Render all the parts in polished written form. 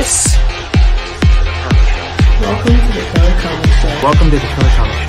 this? Welcome to the Killer Comic Show. Welcome to the Killer Comic Show.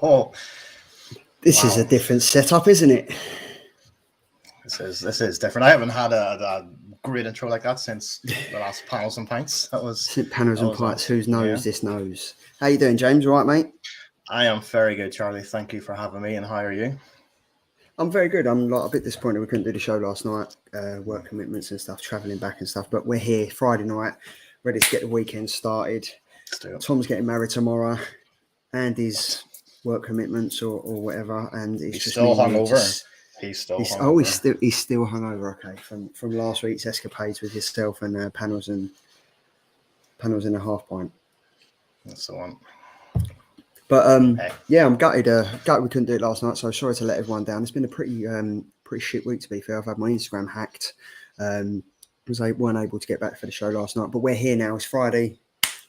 Oh, This is a different setup, isn't it? This is different. I haven't had a great intro like that since the last Panels and Pints. That was Panels and Pints. Whose knows this knows? How you doing, James? All right, mate? I am very good, Charlie. Thank you for having me. And how are you? I'm very good. I'm like a bit disappointed we couldn't do the show last night. Work commitments and stuff, travelling back and stuff. But we're here Friday night, ready to get the weekend started. Tom's getting married tomorrow. Andy's work commitments or whatever, and he's still hungover. He's still hungover. Okay, from last week's escapades with yourself and panels in a half pint. That's the one. But yeah, I'm gutted. Gutted we couldn't do it last night, so sorry to let everyone down. It's been a pretty shit week, to be fair. I've had my Instagram hacked. Weren't able to get back for the show last night, but we're here now. It's Friday.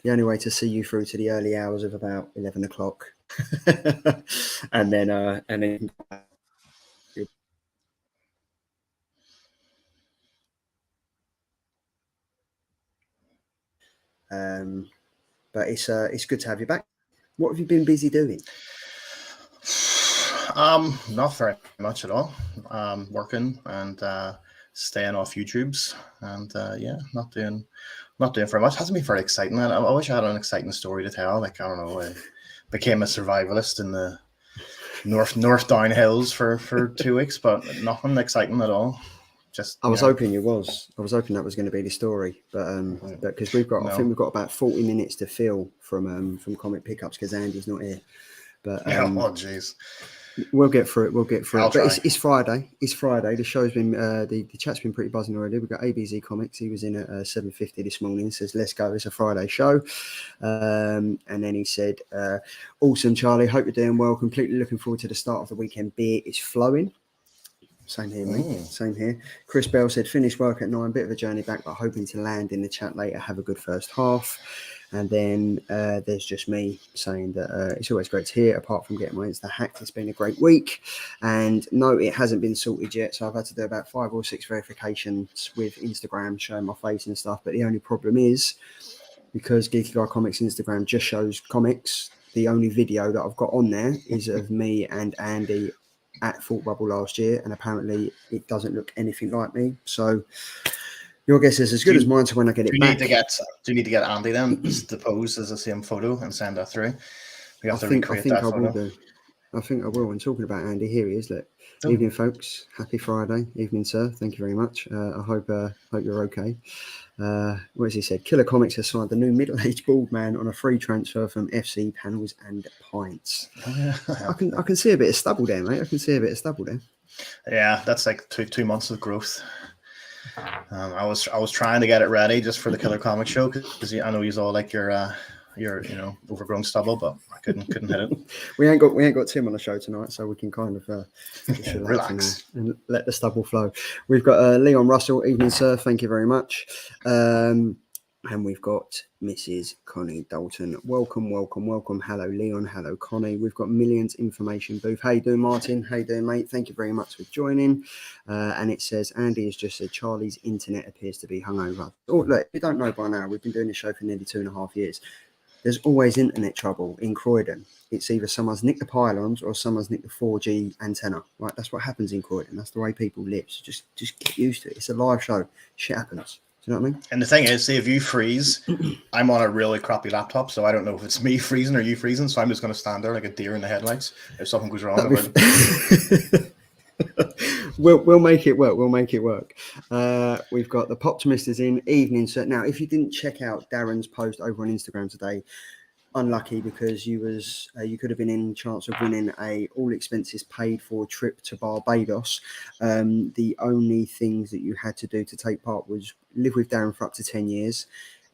The only way to see you through to the early hours of about 11 o'clock. and then but it's good to have you back. What have you been busy doing? Not very much at all. Working and staying off YouTubes, and not doing very much. Hasn't been very exciting. I wish I had an exciting story to tell. Like, I don't know, I became a survivalist in the North Down Hills for 2 weeks, but nothing exciting at all. I was hoping that was going to be the story, but because I think we've got about 40 minutes to fill from comic pickups because Andy's not here. But oh jeez. We'll get through it. But it's Friday. The show's been the chat's been pretty buzzing already. We've got ABZ Comics. He was in at 7:50 this morning. Says, "Let's go. It's a Friday show." And then he said, "Awesome, Charlie. Hope you're doing well. Completely looking forward to the start of the weekend. Beer is flowing." Same here, mate. Same here. Chris Bell said, "Finished work at 9. Bit of a journey back, but hoping to land in the chat later. Have a good first half." And then there's just me saying that it's always great to hear. Apart from getting my Insta hacked, it's been a great week. And no, it hasn't been sorted yet. So I've had to do about 5 or 6 verifications with Instagram showing my face and stuff. But the only problem is because Geeky Guy Comics Instagram just shows comics, the only video that I've got on there is of me and Andy at Thought Bubble last year. And apparently it doesn't look anything like me. So your guess is as good as mine. So when I get it back, do you need to get Andy then to pose as the same photo and send that through? We have to recreate that photo. I think I will. And talking about Andy, here he is. Look, evening, folks. Happy Friday, evening, sir. Thank you very much. I hope you're okay. What has he said? Killer Comics has signed the new middle-aged bald man on a free transfer from FC Panels and Pints. I can see a bit of stubble there, mate. Yeah, that's like two months of growth. I was trying to get it ready just for the Killer Comic Show because I know you all like your overgrown stubble, but I couldn't hit it. we ain't got Tim on the show tonight, so we can kind of relax and let the stubble flow. We've got Leon Russell, evening sir, thank you very much. And we've got Mrs. Connie Dalton. Welcome. Hello, Leon. Hello, Connie. We've got Millions Information Booth. How you doing, Martin? How you doing, mate? Thank you very much for joining. And it says, Andy has just said, Charlie's internet appears to be hungover. Oh, look, if you don't know by now, we've been doing this show for nearly 2.5 years. There's always internet trouble in Croydon. It's either someone's nicked the pylons or someone's nicked the 4G antenna. Right? That's what happens in Croydon. That's the way people live. So just get used to it. It's a live show. Shit happens. Do you know what I mean? And the thing is, see, if you freeze, I'm on a really crappy laptop, so I don't know if it's me freezing or you freezing, so I'm just going to stand there like a deer in the headlights if something goes wrong. We'll make it work. We've got the Poptimist is in. Evening, sir. Now, if you didn't check out Darren's post over on Instagram today, unlucky because you could have been in chance of winning a all expenses paid for trip to Barbados. The only things that you had to do to take part was live with Darren for up to 10 years,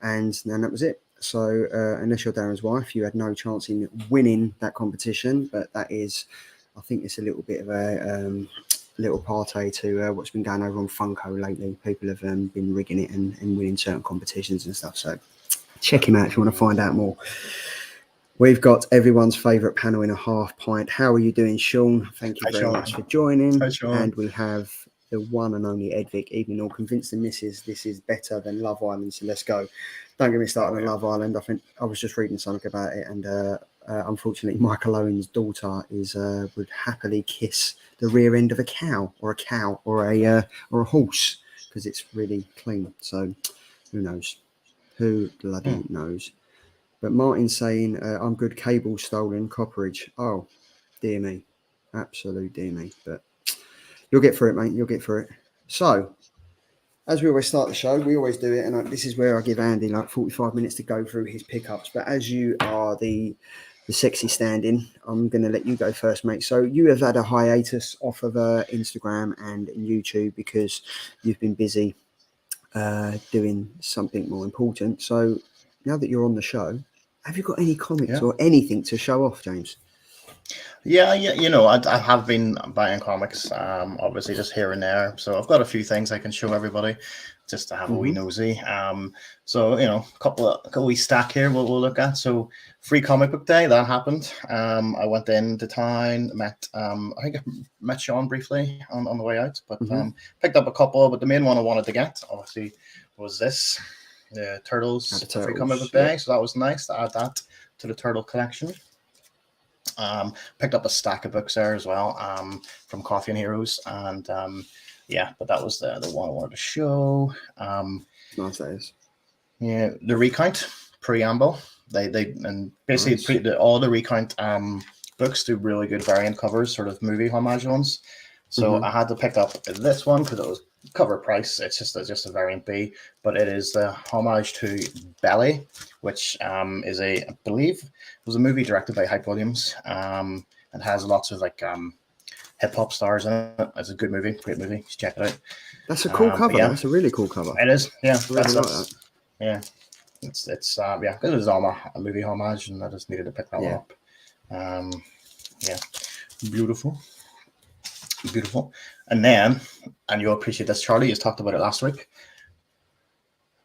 and then that was it. So unless you're Darren's wife, you had no chance in winning that competition. But that is, I think it's a little bit of a little party to what's been going over on Funko lately. People have been rigging it and winning certain competitions and stuff. So check him out if you want to find out more. We've got everyone's favourite panel in a half pint. How are you doing, Sean? Thank you very much for joining. Hi, Sean. And we have the one and only Edvic, even all convinced the missus this is better than Love Island, so let's go. Don't get me started on Love Island. I think I was just reading something about it, and unfortunately, Michael Owen's daughter would happily kiss the rear end of a cow or a horse because it's really clean. So who knows? Who bloody knows? But Martin's saying, I'm good, cable stolen, copperage. Oh, dear me. Absolute dear me. But you'll get through it, mate. You'll get through it. So, as we always start the show, we always do it. And this is where I give Andy like 45 minutes to go through his pickups. But as you are the sexy stand-in, I'm going to let you go first, mate. So you have had a hiatus off of Instagram and YouTube because you've been busy doing something more important. So now that you're on the show, have you got any comics or anything to show off, James? Yeah, I have been buying comics, obviously just here and there. So I've got a few things I can show everybody just to have a wee nosy. So, a couple wee stack here we'll look at. So Free Comic Book Day, that happened. I went into town, met Sean briefly on the way out, but picked up a couple. But the main one I wanted to get, obviously, was this. The Turtles Free Comic Book Day, so that was nice to add that to the Turtle collection. Picked up a stack of books there as well from Coffee and Heroes, and but that was the one I wanted to show. Nice days. Yeah, the Recount preamble. They and basically all the Recount books do really good variant covers, sort of movie homage ones. So I had to pick up this one because it was cover price. It's just a variant B, but it is the homage to Belly, which is I believe it was a movie directed by Hype Williams, and has lots of like hip hop stars in it. It's a good movie, great movie. You should check it out. That's a cool cover. That's a really cool cover. It is. Yeah, I really like that. Yeah, it's because it was all a movie homage, and I just needed to pick that one up. Beautiful. And you'll appreciate this, Charlie. You talked about it last week.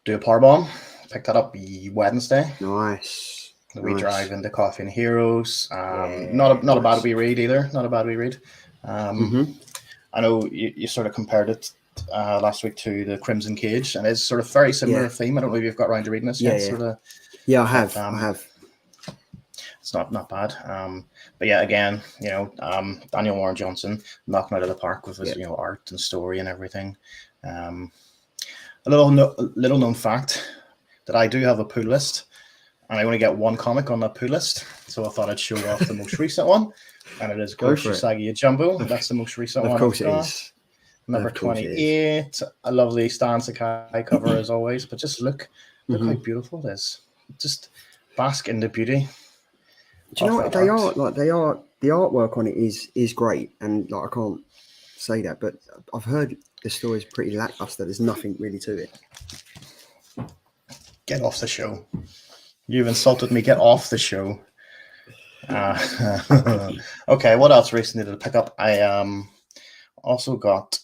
Do a Powerbomb. Picked that up Wednesday. Nice. We drive into Coffee and Heroes. Not a bad wee read either. Not a bad wee read. I know you sort of compared it last week to the Crimson Cage, and it's sort of very similar theme. I don't know if you've got around to reading this yet. I have. I have. It's not bad. But yeah, again, Daniel Warren Johnson knocking out of the park with his art and story and everything. A little known fact that I do have a pull list, and I only get one comic on that pull list, so I thought I'd show off the most recent one, and it is Ghost Usagi Jumbo. That's the most recent one. Of course it is. Number 28. A lovely Stan Sakai cover as always, but just look how beautiful it is. Just bask in the beauty. Do you know what they are? The artwork on it is great, and like I can't say that, but I've heard the story is pretty lackluster. There's nothing really to it. Get off the show! You've insulted me. Get off the show. Okay, what else recently did I pick up? I also got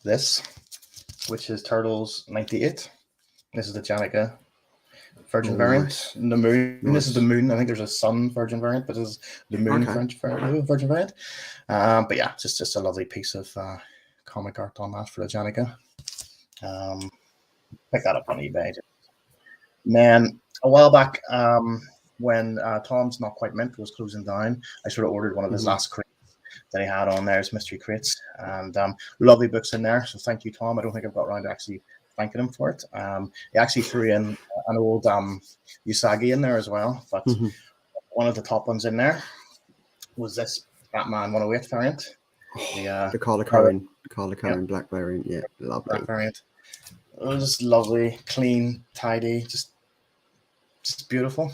this, which is Turtles 98. This is the Janica Virgin variant. Nice. The moon. Nice. This is the moon. I think there's a sun Virgin variant, but this is the moon Virgin variant. But yeah, just a lovely piece of comic art on that for the Janica. Pick that up on eBay. Man, a while back, when Tom's Not Quite Mint was closing down, I sort of ordered one of his last crates that he had on there, his mystery crates, and lovely books in there. So thank you, Tom. I don't think I've got around to actually thanking him for it. He actually threw in an old Usagi in there as well, but one of the top ones in there was this Batman 108 variant. The Carla Cohen black variant. Yeah, lovely. Black variant. It was just lovely, clean, tidy, just just beautiful.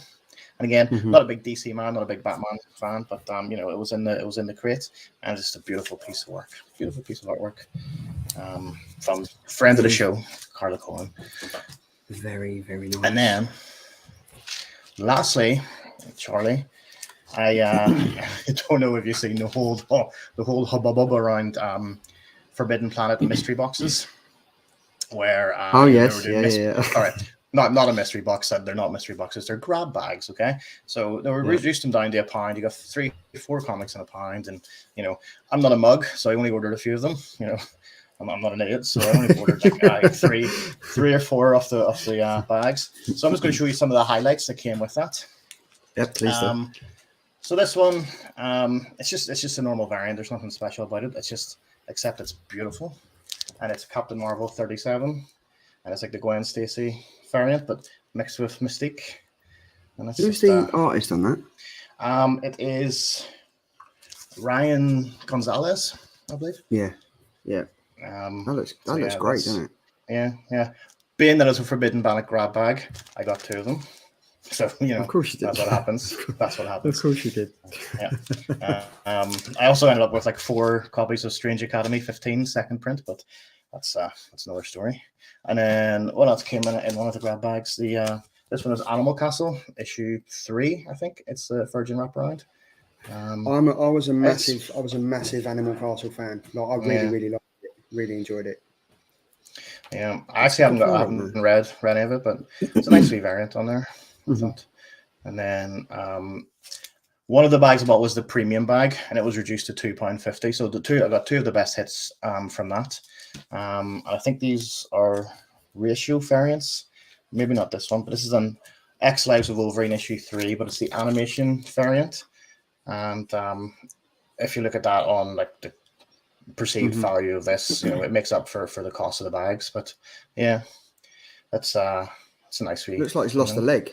And again, not a big DC man, not a big Batman fan, but you know, it was in the crate, and just a beautiful piece of work, beautiful piece of artwork from friend of the show, Carla Cohen. Very, very nice. And then, lastly, Charlie, I don't know if you've seen the whole hubbub around Forbidden Planet mystery boxes, where yes, all right. Not a mystery box. They're not mystery boxes. They're grab bags. Okay, so they were reduced them down to £1. You got 3-4 comics in £1, and you know I'm not a mug, so I only ordered a few of them. You know, I'm not an idiot, so I only ordered like three or four of the bags. So I'm just going to show you some of the highlights that came with that. Yep, please do. So this one, it's just a normal variant. There's nothing special about it. Except it's beautiful, and it's Captain Marvel 37, and it's like the Gwen Stacy variant, but mixed with Mystique. And who's the artist on that? It is Ryan Gonzalez, I believe. Yeah. That looks great, doesn't it? Yeah. Being that it's a Forbidden Planet grab bag, I got 2 of them. So you know, of course you did. That's what happens. Of course you did. Yeah. I also ended up with like 4 copies of Strange Academy 15 second print, but that's another story. And then what else came in one of the grab bags? This one is Animal Castle issue 3, I think. It's the Virgin wraparound. I was a massive Animal Castle fan. Like, I really liked it. Really enjoyed it. Yeah, I actually haven't read any of it, but it's a nice wee variant on there. And then one of the bags I bought was the premium bag, and it was reduced to £2.50. So I got 2 of the best hits from that. I think these are ratio variants. Maybe not this one, but this is an X Lives of Wolverine issue 3, but it's the animation variant. And if you look at that on like the perceived value of this, you know, it makes up for the cost of the bags. But yeah, it's a nice wee. Looks like he's lost a leg.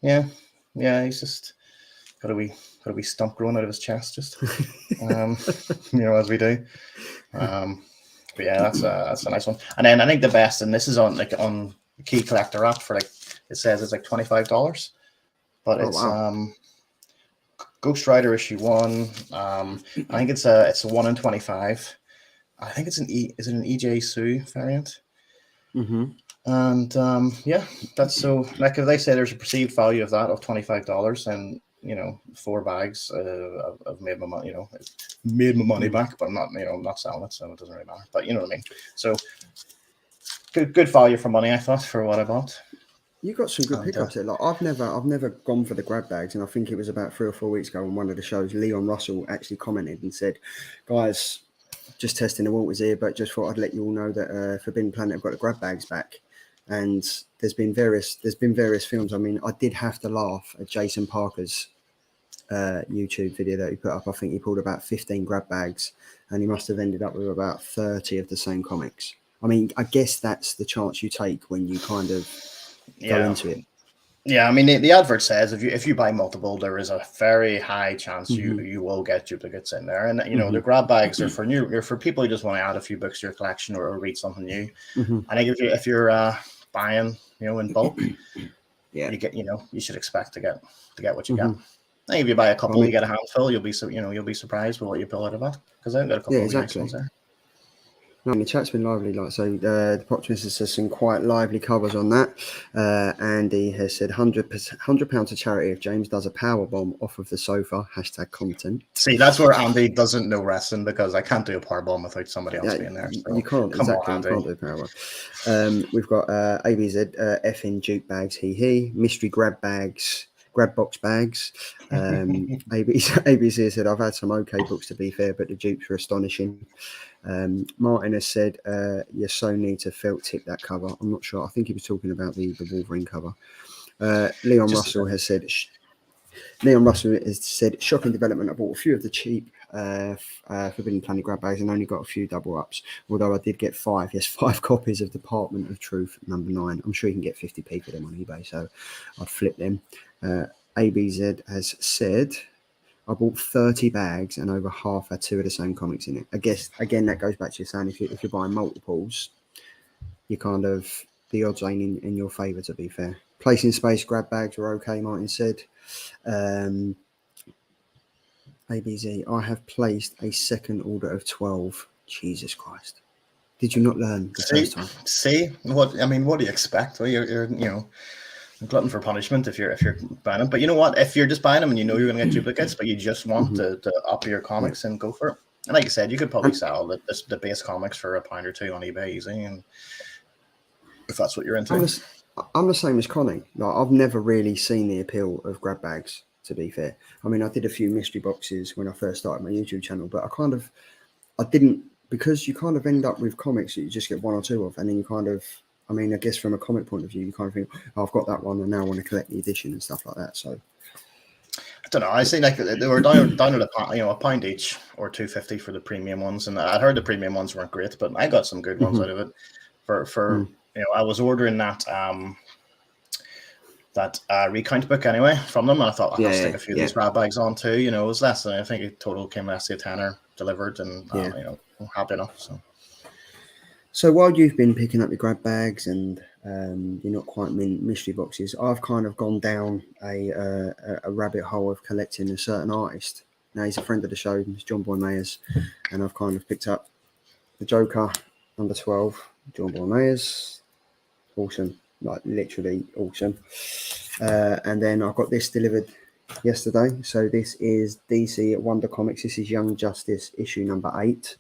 Yeah, he's just got a wee stump growing out of his chest, just you know, as we do. But yeah, that's a nice one. And then I think the best, and this is on Key Collector app for it says it's like $25, but it's Ghost Rider issue 1. I think it's a 1 in 25. I think it's an EJ Sue variant. And yeah, that's so like if they say there's a perceived value of that of $25, and you know 4 bags I've made my money, you know, made my money back, but I'm not, you know, I'm not selling it, so it doesn't really matter. But you know what I mean. So good value for money, I thought, for what I bought. You got some good pickups there. Like I've never gone for the grab bags, and I think it was about 3 or 4 weeks ago on one of the shows. Leon Russell actually commented and said, "Guys, just testing the waters here, but just thought I'd let you all know that Forbidden Planet have got the grab bags back." And there's been various films. I mean, I did have to laugh at Jason Parker's YouTube video that he put up. I think he pulled about 15 grab bags, and he must have ended up with about 30 of the same comics. I mean, I guess that's the chance you take when you kind of go into it. Yeah, I mean, the advert says if you buy multiple, there is a very high chance you will get duplicates in there. And you know, the grab bags are for people who just want to add a few books to your collection or read something new. I think if you're buying, you know, in bulk, you get, you know, you should expect to get what you get. I think if you buy a couple, you get a handful. You'll be surprised with what you pull out of that, because I've got a couple of nice ones there. No, I mean, chat's been lively. Like, so the Poptimist says some quite lively covers on that. Andy has said £100 to charity if James does a power bomb off of the sofa. #content. See, that's where Andy doesn't know wrestling, because I can't do a power bomb without somebody else being there. So you can't. Come exactly. on, Andy. You can't do a power bomb. We've got ABZ effing Duke bags. Mystery grab bags. Grab box bags. ABC said, I've had some okay books, to be fair, but the dupes were astonishing. Martin has said, you so need to felt tip that cover. I'm not sure. I think he was talking about the Wolverine cover. Leon Russell has said, shocking development. I bought a few of the cheap Forbidden Planet grab bags and only got a few double ups, although I did get 5 copies of Department of Truth #9. I'm sure you can get 50p for them on eBay, so I'd flip them. ABZ has said, I bought 30 bags and over half had 2 of the same comics in it. I guess again that goes back to you saying if you're buying multiples, you kind of, the odds ain't in your favour, to be fair. Placing space grab bags were okay, Martin said. ABZ, I have placed a second order of 12. Jesus Christ. Did you not learn the first time? See what do you expect? Well, you're a glutton for punishment if you're buying them. But you know what? If you're just buying them and you know you're going to get duplicates, but you just want to up your comics and go for it. And like I said, you could probably sell the base comics for £1 or £2 on eBay easy, and if that's what you're into. I'm the same as Connie. Like, I've never really seen the appeal of grab bags, to be fair. I mean, I did a few mystery boxes when I first started my YouTube channel, but I didn't, because you kind of end up with comics that you just get one or two of, and then you kind of, I mean, I guess from a comic point of view, you kind of think, oh, I've got that one and now I want to collect the edition and stuff like that. So I don't know. I see like they were down at a pound each or $2.50 for the premium ones, and I heard the premium ones weren't great, but I got some good ones out of it. For I was ordering that recount book anyway from them, and I thought I'll stick a few of these grab bags on too. It was less than, I think it total came less than a tenner delivered, and I'm happy enough. So while you've been picking up your grab bags and you're not quite mystery boxes, I've kind of gone down a rabbit hole of collecting a certain artist. Now, he's a friend of the show, it's John Boy Mayers, and I've kind of picked up the Joker number 12, John Boy Mayers. Awesome, like literally awesome. And then I got this delivered yesterday. So this is DC at Wonder Comics. This is Young Justice issue number 8.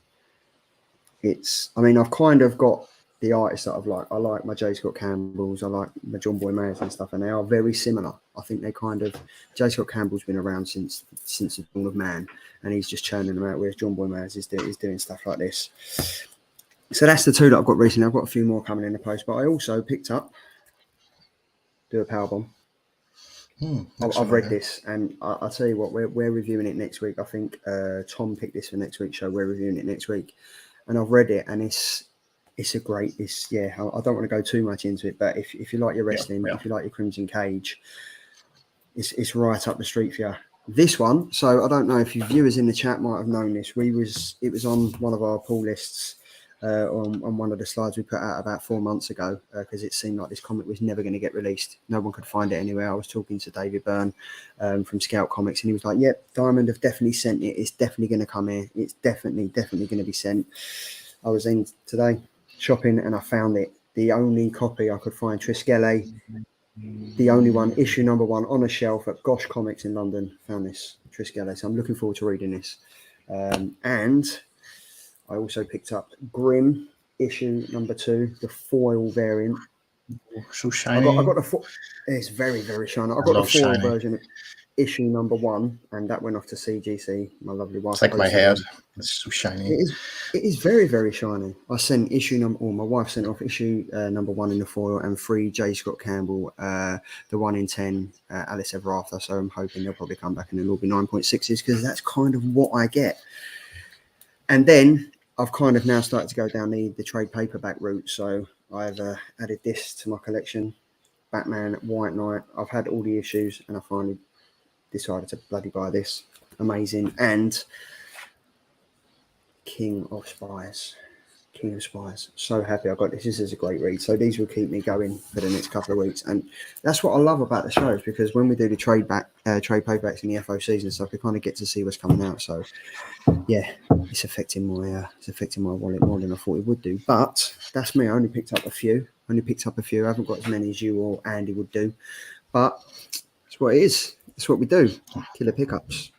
I've kind of got the artists that I've liked. I like my J. Scott Campbells. I like my John Boy Mayers and stuff, and they are very similar. I think they J. Scott Campbell's been around since the dawn of man, and he's just churning them out, whereas John Boy Mayers is doing stuff like this. So that's the two that I've got recently. I've got a few more coming in the post, but I also picked up Do a Powerbomb. I've read this, and I'll tell you what, we're reviewing it next week. I think Tom picked this for next week's show. We're reviewing it next week. And I've read it, and it's a great. I don't want to go too much into it, but if you like your wrestling, if you like your Crimson Cage, it's right up the street for you. This one, so I don't know if you viewers in the chat might have known this. It was on one of our pull lists on one of the slides we put out about 4 months ago, because it seemed like this comic was never going to get released. No one could find it anywhere. I was talking to David Byrne from Scout Comics, and he was like, yep, Diamond have definitely sent it. It's definitely going to come here. It's definitely going to be sent. I was in today shopping, and I found it. The only copy I could find, Triskele, the only one, issue number 1 on a shelf at Gosh Comics in London. Found this, Triskele. So I'm looking forward to reading this. And I also picked up Grimm issue number 2, the foil variant. So shiny. I got the foil. It's very, very shiny. I got the foil version, issue number 1, and that went off to CGC. My lovely wife. It's like my head. It's so shiny. It is very, very shiny. I sent my wife sent off issue number 1 in the foil, and 3 J. Scott Campbell, the 1 in 10 Alice Ever After. So I'm hoping they'll probably come back and it'll be 9.6s, because that's kind of what I get. And then I've kind of now started to go down the trade paperback route. So I've added this to my collection, Batman White Knight. I've had all the issues, and I finally decided to bloody buy this. Amazing. And King of Spies. So happy I got this. This is a great read. So these will keep me going for the next couple of weeks. And that's what I love about the shows, because when we do the trade paperbacks in the FOCs and stuff, we kind of get to see what's coming out. So yeah, it's affecting my wallet more than I thought it would do. But that's me. I only picked up a few. I haven't got as many as you or Andy would do. But it's what it is. It's what we do. Killer pickups.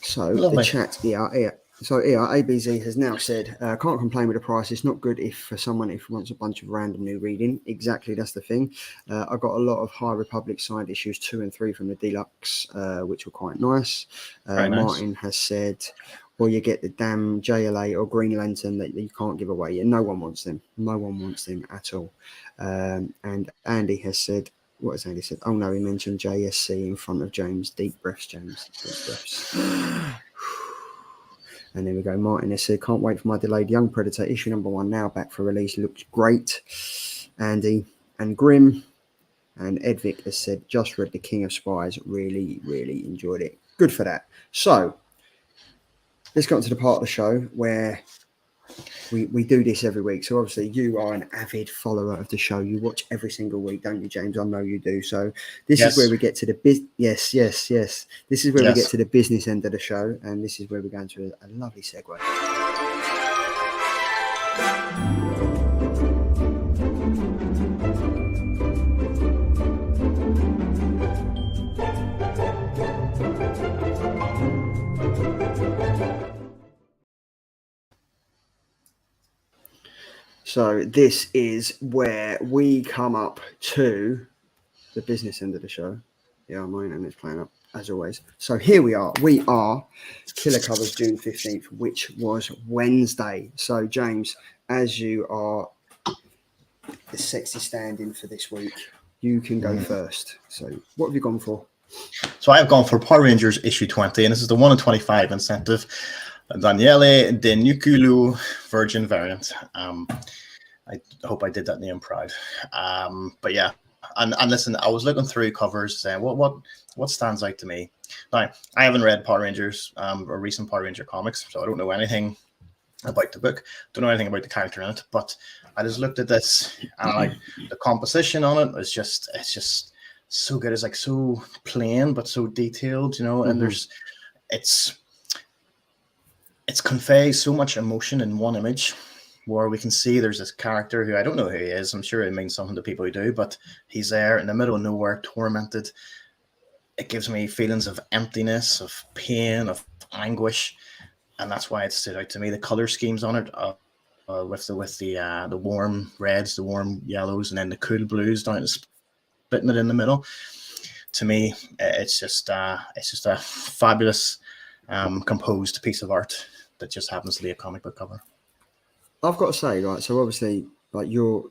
So lovely. The chat here. So ABZ has now said, can't complain with the price. It's not good if wants a bunch of random new reading. Exactly, that's the thing. I got a lot of High Republic signed issues 2 and 3 from the Deluxe, which were quite nice. Martin has said, or you get the damn JLA or Green Lantern that you can't give away. No one wants them. No one wants them at all. And Andy has said, what has Andy said? Oh no, he mentioned JSC in front of James. Deep breaths, James. Deep breaths. And then we go, Martin has said, can't wait for my delayed Young Predator issue number 1 now back for release. Looks great. Andy and Grimm. And Edvic has said, just read The King of Spies. Really, really enjoyed it. Good for that. So let's get on to the part of the show where we do this every week. So obviously you are an avid follower of the show. You watch every single week, don't you, James? I know you do. So this is where we get to the yes. This is where we get to the business end of the show, and this is where we're going to a lovely segue. So this is where we come up to the business end of the show. Yeah, mine, and it's playing up as always. So here we are. We are Killer Covers June 15th, which was Wednesday. So James, as you are the sexy stand-in for this week, you can go first. So what have you gone for? So I've gone for Power Rangers issue 20, and this is the 1 in 25 incentive. Daniele De Nuculu Virgin variant. I hope I did that name proud. But yeah, and listen, I was looking through covers saying what stands out to me. Now, I haven't read Power Rangers or recent Power Ranger comics, so I don't know anything about the book. Don't know anything about the character in it. But I just looked at this, and like the composition on it is just so good. It's like so plain but so detailed, you know. And it's conveys so much emotion in one image, where we can see there's this character who I don't know who he is. I'm sure it means something to people who do, but he's there in the middle of nowhere, tormented. It gives me feelings of emptiness, of pain, of anguish, and that's why it stood out to me. The color schemes on it, with the warm reds, the warm yellows, and then the cool blues down, splitting it in the middle. To me, it's just a fabulous, composed piece of art that just happens to be a comic book cover. I've got to say, right, so obviously, like you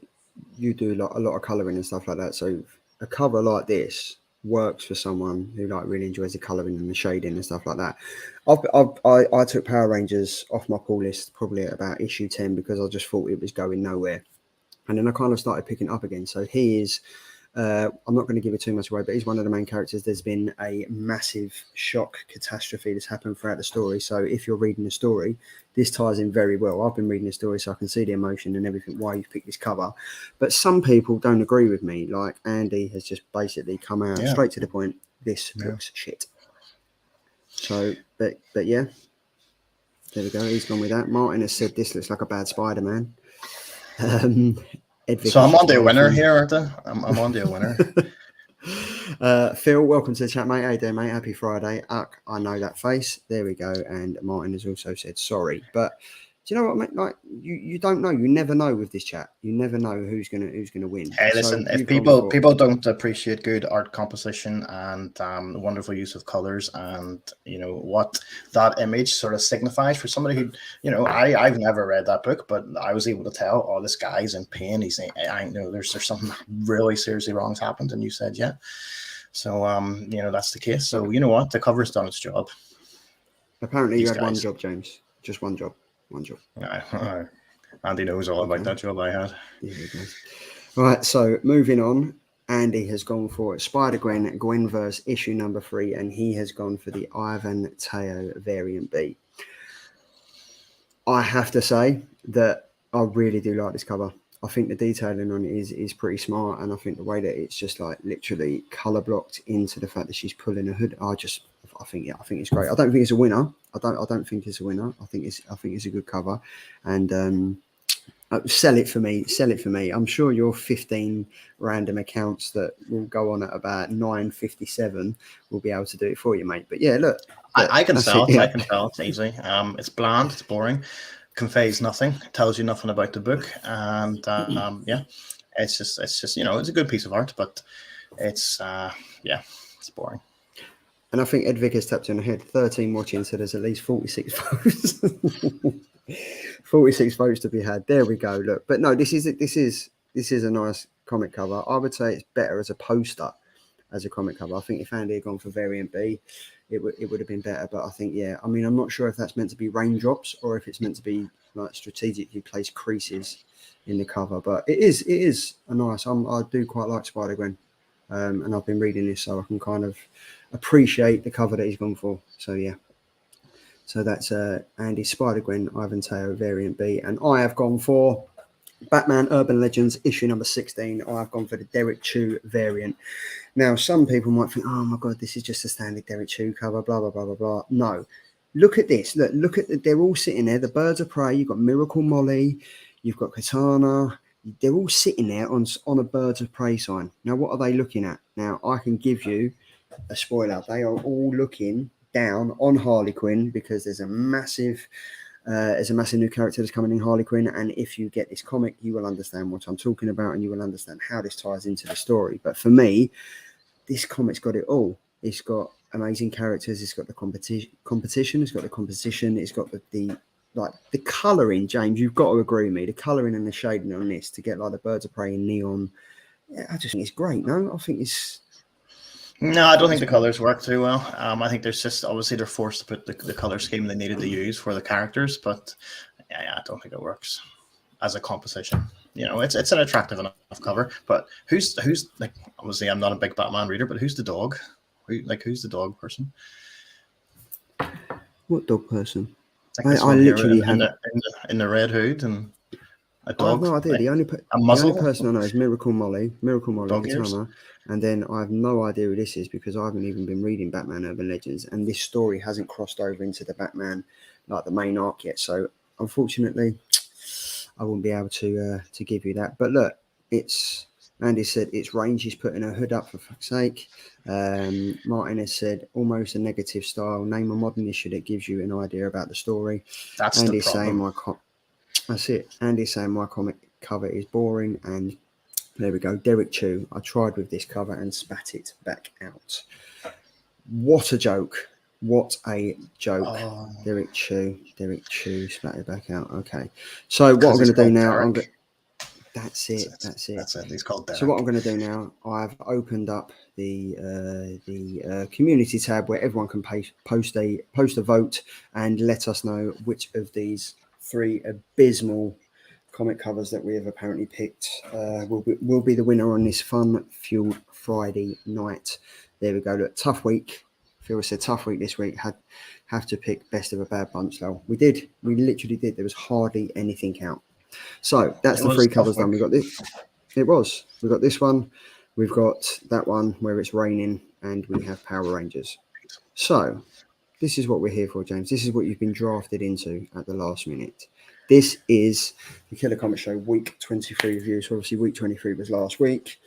do a lot of colouring and stuff like that. So a cover like this works for someone who like really enjoys the colouring and the shading and stuff like that. I took Power Rangers off my pull list probably at about issue 10 because I just thought it was going nowhere, and then I kind of started picking it up again. So he is. I'm not going to give it too much away, but he's one of the main characters. There's been a massive shock catastrophe that's happened throughout the story. So if you're reading the story, this ties in very well. I've been reading the story, so I can see the emotion and everything, why you've picked this cover. But some people don't agree with me. Like Andy has just basically come out straight to the point. This looks shit. So, but yeah, there we go. He's gone with that. Martin has said this looks like a bad Spider-Man. So I'm on to a winner here, aren't I? I'm on to a winner. Phil, welcome to the chat, mate. How you doing, mate? Happy Friday. I know that face. There we go. And Martin has also said sorry. But do you know what, mate? Like you don't know. You never know with this chat. You never know who's gonna win. Hey, listen, if people don't appreciate good art composition and wonderful use of colors, and you know what that image sort of signifies for somebody who, you know, I've never read that book, but I was able to tell, oh, this guy's in pain. I know there's something really seriously wrong's happened, and you said yeah. So you know, that's the case. So you know what, the cover's done its job. Apparently, you had one job, James. Just one job. One job. Andy knows all about that job I had. Yeah, all right, so moving on. Andy has gone for Spider-Gwen, Gwenverse issue number 3, and he has gone for the Ivan Teo variant B. I have to say that I really do like this cover. I think the detailing on it is pretty smart, and I think the way that it's just like literally color blocked into the fact that she's pulling a hood, I think it's great. I don't think it's a winner. I don't think it's a winner. I think it's a good cover, and sell it for me. I'm sure your 15 random accounts that will go on at about 9:57 will be able to do it for you, mate. But yeah, look, I can sell it. I can sell it easy. It's bland. It's boring. Conveys nothing. Tells you nothing about the book, and yeah, it's just you know, it's a good piece of art, but it's it's boring. And I think Ed Vick has tapped you on the head. 13 watching, so there's at least 46 votes. 46 votes to be had. There we go. Look, but no, this is a nice comic cover. I would say it's better as a poster, as a comic cover. I think if Andy had gone for variant B, it would have been better. But I think, yeah, I mean, I'm not sure if that's meant to be raindrops or if it's meant to be like strategically placed creases in the cover. But it is a nice. I do quite like Spider-Gwen, and I've been reading this, so I can kind of appreciate the cover that he's gone for. So yeah, So that's Andy Spider-Gwen, Ivan Teo, variant B. And I have gone for Batman Urban Legends, issue number 16. I've gone for the Derek Chew variant. Now, some people might think, oh my God, this is just a standard Derek Chew cover, blah, blah, blah, blah, blah. No. Look at this. Look at they're all sitting there. The Birds of Prey, you've got Miracle Molly, you've got Katana. They're all sitting there on a Birds of Prey sign. Now, what are they looking at? Now, I can give you a spoiler. They are all looking down on Harley Quinn because there's a massive new character that's coming in, Harley Quinn, and if you get this comic, you will understand what I'm talking about and you will understand how this ties into the story. But for me, this comic's got it all. It's got amazing characters, it's got the competition, it's got the composition, it's got the colouring, James, you've got to agree with me, the colouring and the shading on this to get like the Birds of Prey in neon, I just think it's great. No, I think it's... No, I don't think the colours work too well. I think there's just, obviously they're forced to put the colour scheme they needed to use for the characters, but yeah, I don't think it works as a composition. You know, it's an attractive enough cover, but who's like, obviously I'm not a big Batman reader, but who's the dog? Who's the dog person? What dog person? I literally in the red hood and a dog. I have no idea. The only person I know is Miracle Molly, Katana, and then I have no idea who this is because I haven't even been reading Batman Urban Legends, and this story hasn't crossed over into the Batman, like the main arc yet. So unfortunately, I wouldn't be able to give you that. But look, it's Andy said it's range. He's putting her hood up for fuck's sake. Martin has said almost a negative style. Name a modern issue that gives you an idea about the story. That's Andy's the problem. saying that's it. Andy's saying my comic cover is boring, and there we go. Derek Chew. I tried with this cover and spat it back out. What a joke! What a joke! Oh. Derek Chew spat it back out. Okay, so what I'm going to do now, That's it. He's called Derek. So what I'm going to do now, I've opened up the community tab where everyone can post a vote and let us know which of these 3 abysmal comic covers that we have apparently picked will be the winner on this fun-fueled Friday night. There we go. Look, tough week. Phil said tough week this week. Have to pick best of a bad bunch though. We did. We literally did. There was hardly anything out. So that's the 3 covers done. We got this. We've got this one. We've got that one where it's raining, and we have Power Rangers. So this is what we're here for, James. This is what you've been drafted into at the last minute. This is the Killer Comic Show week 23 review. So obviously week 23 was last week.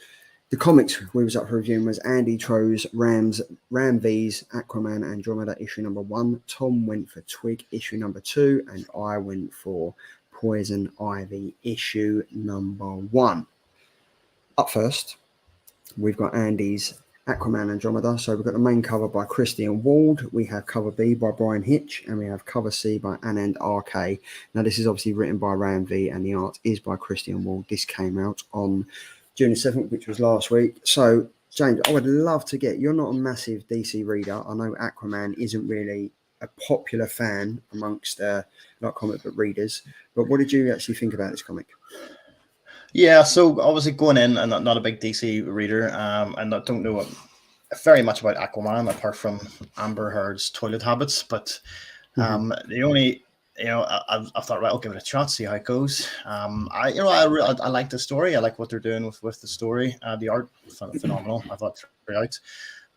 The comics we was up for reviewing was Andy Tro's Ram V's Aquaman Andromeda issue number 1. Tom went for Twig issue number 2, and I went for Poison Ivy issue number 1. Up first, we've got Andy's Aquaman Andromeda. So we've got the main cover by Christian Ward. We have cover B by Brian Hitch, and we have cover C by Anand RK. Now this is obviously written by Ram V, and the art is by Christian Ward. This came out on June 7th, which was last week. So James, I would love to get, you're not a massive DC reader. I know Aquaman isn't really a popular fan amongst not comic book readers, but what did you actually think about this comic? Yeah, so obviously going in and not a big DC reader, and I don't know very much about Aquaman apart from Amber Heard's toilet habits, but the only, I thought, right, I'll give it a shot, see how it goes. I like the story. I like what they're doing with the story. The art, phenomenal. I thought throughout.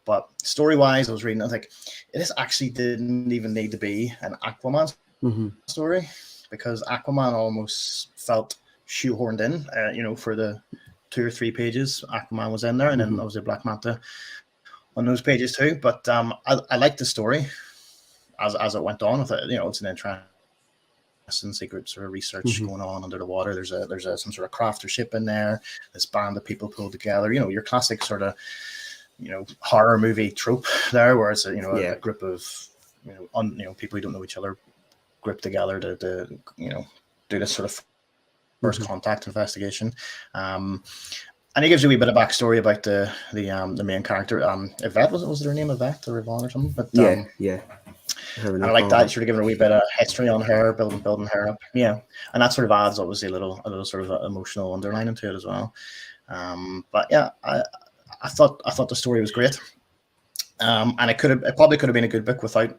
But story-wise, I was reading, I was like, this actually didn't even need to be an Aquaman story, because Aquaman almost felt shoehorned in, for the 2 or 3 pages Aquaman was in there, and then obviously Black Manta on those pages too. But I liked the story as it went on with it. It's an interesting secret sort of research going on under the water. There's some sort of crafter ship in there. This band of people pulled together. Your classic sort of horror movie trope there, where it's a group of people who don't know each other grouped together to do this sort of first contact investigation. And it gives you a wee bit of backstory about the main character. Yvette, was her name Yvette or Yvonne or something? But yeah. And I like that, sort of giving a wee bit of history on her, building her up. Yeah, and that sort of adds obviously a little sort of emotional underlining to it as well. But yeah, I thought the story was great, and it probably could have been a good book without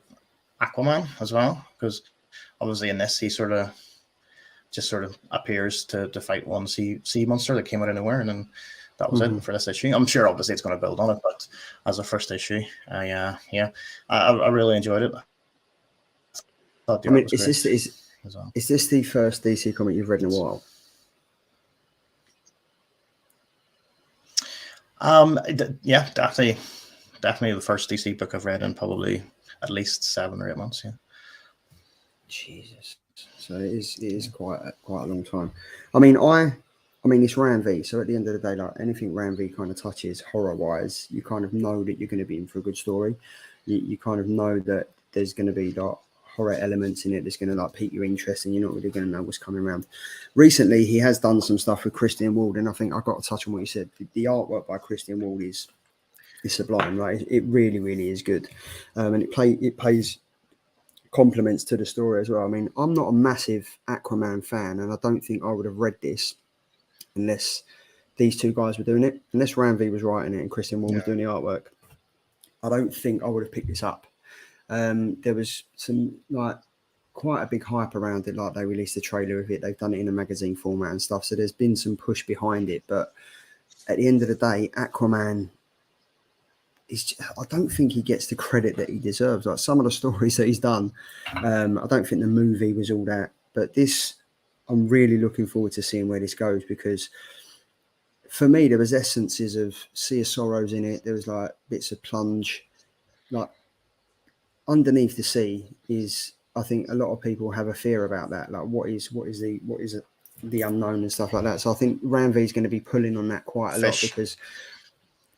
Aquaman as well, because obviously in this he sort of appears to fight one sea monster that came out of nowhere, and then that was it for this issue. I'm sure obviously it's going to build on it, but as a first issue, I really enjoyed it. I mean, is this the first DC comic you've read in a while? Yeah, definitely the first DC book I've read in probably at least 7 or 8 months. Yeah. Jesus. So it is quite a long time. I mean, it's Ram V. So at the end of the day, like anything Ram V kind of touches horror wise, you kind of know that you're going to be in for a good story. You kind of know that there's going to be like horror elements in it that's going to like pique your interest, and you're not really going to know what's coming around. Recently, he has done some stuff with Christian Ward, and I think I've got to touch on what you said. The artwork by Christian Ward is sublime, right? It really, really is good, and it pays compliments to the story as well. I mean, I'm not a massive Aquaman fan, and I don't think I would have read this unless these two guys were doing it. Unless Ram V was writing it and Christian Ward was doing the artwork, I don't think I would have picked this up. There was some like quite a big hype around it, like they released a trailer of it, they've done it in a magazine format and stuff, so there's been some push behind it, but at the end of the day, Aquaman I don't think he gets the credit that he deserves. Like some of the stories that he's done, I don't think the movie was all that, but this, I'm really looking forward to seeing where this goes, because for me there was essences of Sea of Sorrows in it. There was like bits of plunge, like underneath the sea is, I think a lot of people have a fear about that, like what is the unknown and stuff like that. So I think Ram V is going to be pulling on that quite a lot, because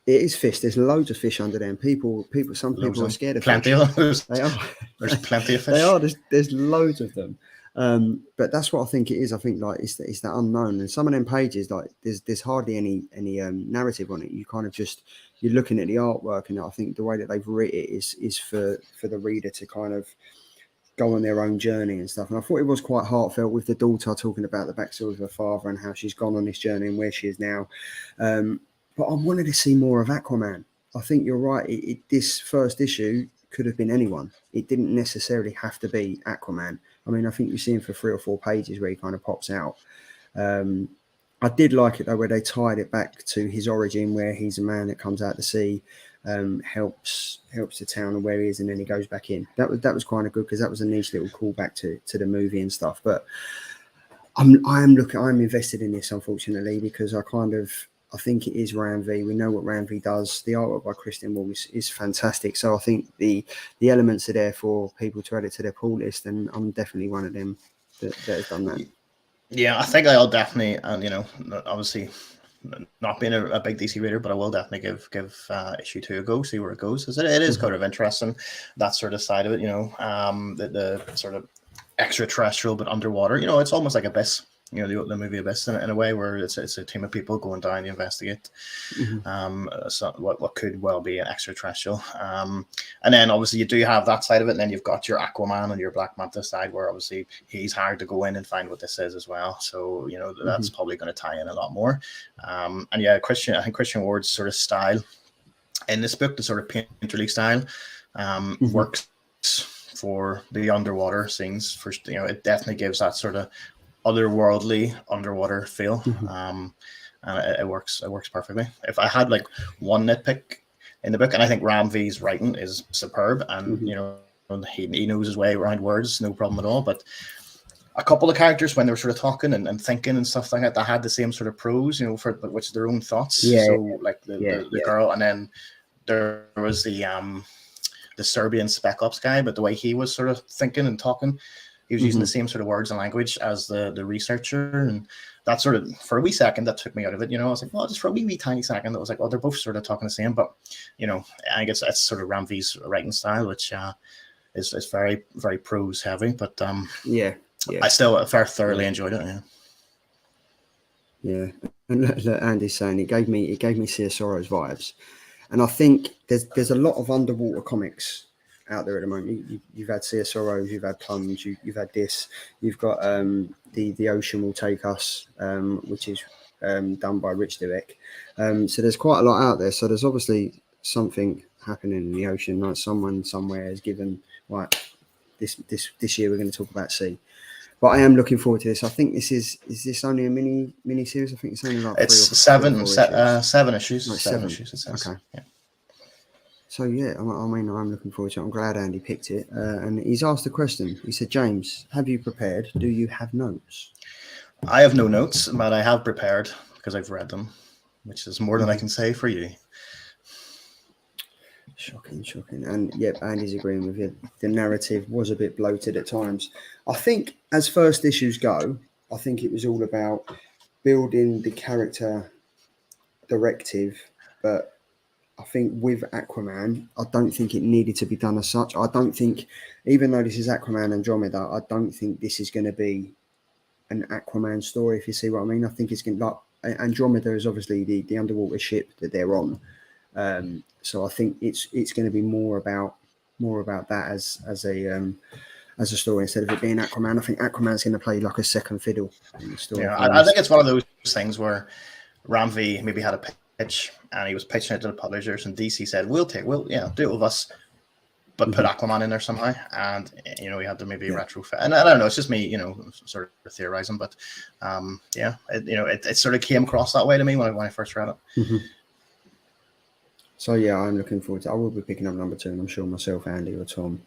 it is fish. There's loads of fish under there. Some people are scared of plenty fish. Of those. They are. There's plenty of fish. They are. There's loads of them. But that's what I think it is. I think like it's that unknown. And some of them pages, like there's hardly any narrative on it. You kind of just, you're looking at the artwork, and I think the way that they've written it is for the reader to kind of go on their own journey and stuff. And I thought it was quite heartfelt with the daughter talking about the backstory of her father and how she's gone on this journey and where she is now. But I wanted to see more of Aquaman. I think you're right. This first issue could have been anyone. It didn't necessarily have to be Aquaman. I mean, I think you see him for 3 or 4 pages where he kind of pops out. I did like it though, where they tied it back to his origin, where he's a man that comes out to sea, helps the town and where he is, and then he goes back in. That was kind of good, because that was a nice little callback to the movie and stuff. But I'm invested in this, unfortunately, because I think it is Ram V. We know what Ram V does. The artwork by Christian Ward is fantastic. So I think the elements are there for people to add it to their pull list, and I'm definitely one of them that has done that. Yeah, I think I'll definitely, and obviously not being a big DC reader, but I will definitely give issue 2 a go, see where it goes. Because it is kind of interesting, that sort of side of it. The sort of extraterrestrial but underwater. It's almost like Abyss. The movie Abyss in a way, where it's a team of people going down to investigate so what could well be an extraterrestrial. And then obviously you do have that side of it, and then you've got your Aquaman and your Black Manta side, where obviously he's hired to go in and find what this is as well. So that's probably going to tie in a lot more. And yeah, I think Christian Ward's sort of style in this book, the sort of painterly style, works for the underwater scenes. First, it definitely gives that sort of otherworldly underwater feel, and it works perfectly. If I had like one nitpick in the book, and I think Ram V's writing is superb, and he knows his way around words, no problem at all, but a couple of characters, when they were sort of talking and thinking and stuff like that, they had the same sort of prose, for which their own thoughts. So like the girl, and then there was the Serbian Spec Ops guy, but the way he was sort of thinking and talking, he was using the same sort of words and language as the researcher, and that sort of, for a wee second, that took me out of it. I was like, well, just for a wee tiny second, that was like, oh, they're both sort of talking the same. But I think it's sort of Ram V's writing style, which is very, very prose heavy. But I still thoroughly enjoyed it. Yeah, and look, Andy's saying it gave me Sea of Sorrows vibes, and I think there's a lot of underwater comics out there at the moment. You've had Sea of Sorrows, you've had Plunge, you've had this, you've got the Ocean Will Take Us, which is done by Rich Dweck. So there's quite a lot out there. So there's obviously something happening in the ocean, like someone somewhere has given, like, this year we're going to talk about C. But I am looking forward to this. I think this is this only a mini series? I think it's only like seven issues. Like seven issues, it says. Okay. Yeah. So yeah, I'm looking forward to it. I'm glad Andy picked it. And he's asked a question. He said, James, have you prepared? Do you have notes? I have no notes, but I have prepared because I've read them, which is more than I can say for you. Shocking. And yep, Andy's agreeing with you. The narrative was a bit bloated at times. I think as first issues go, I think it was all about building the character directive. But I think with Aquaman, I don't think it needed to be done as such. I don't think, even though this is Aquaman Andromeda, I don't think this is going to be an Aquaman story, if you see what I mean. I think it's going to, like, Andromeda is obviously the underwater ship that they're on. So I think it's going to be more about that as a story instead of it being Aquaman. I think Aquaman's going to play like a second fiddle in the story. Yeah, I think it's one of those things where Ramvi maybe had a pitch and he was pitching it to the publishers, and DC said, "We'll do it with us, but put Aquaman in there somehow." And he had to maybe retrofit. And I don't know, it's just me, sort of theorizing, but it sort of came across that way to me when I first read it. Mm-hmm. So yeah, I'm looking forward to it. I will be picking up number 2, and I'm sure myself, Andy, or Tom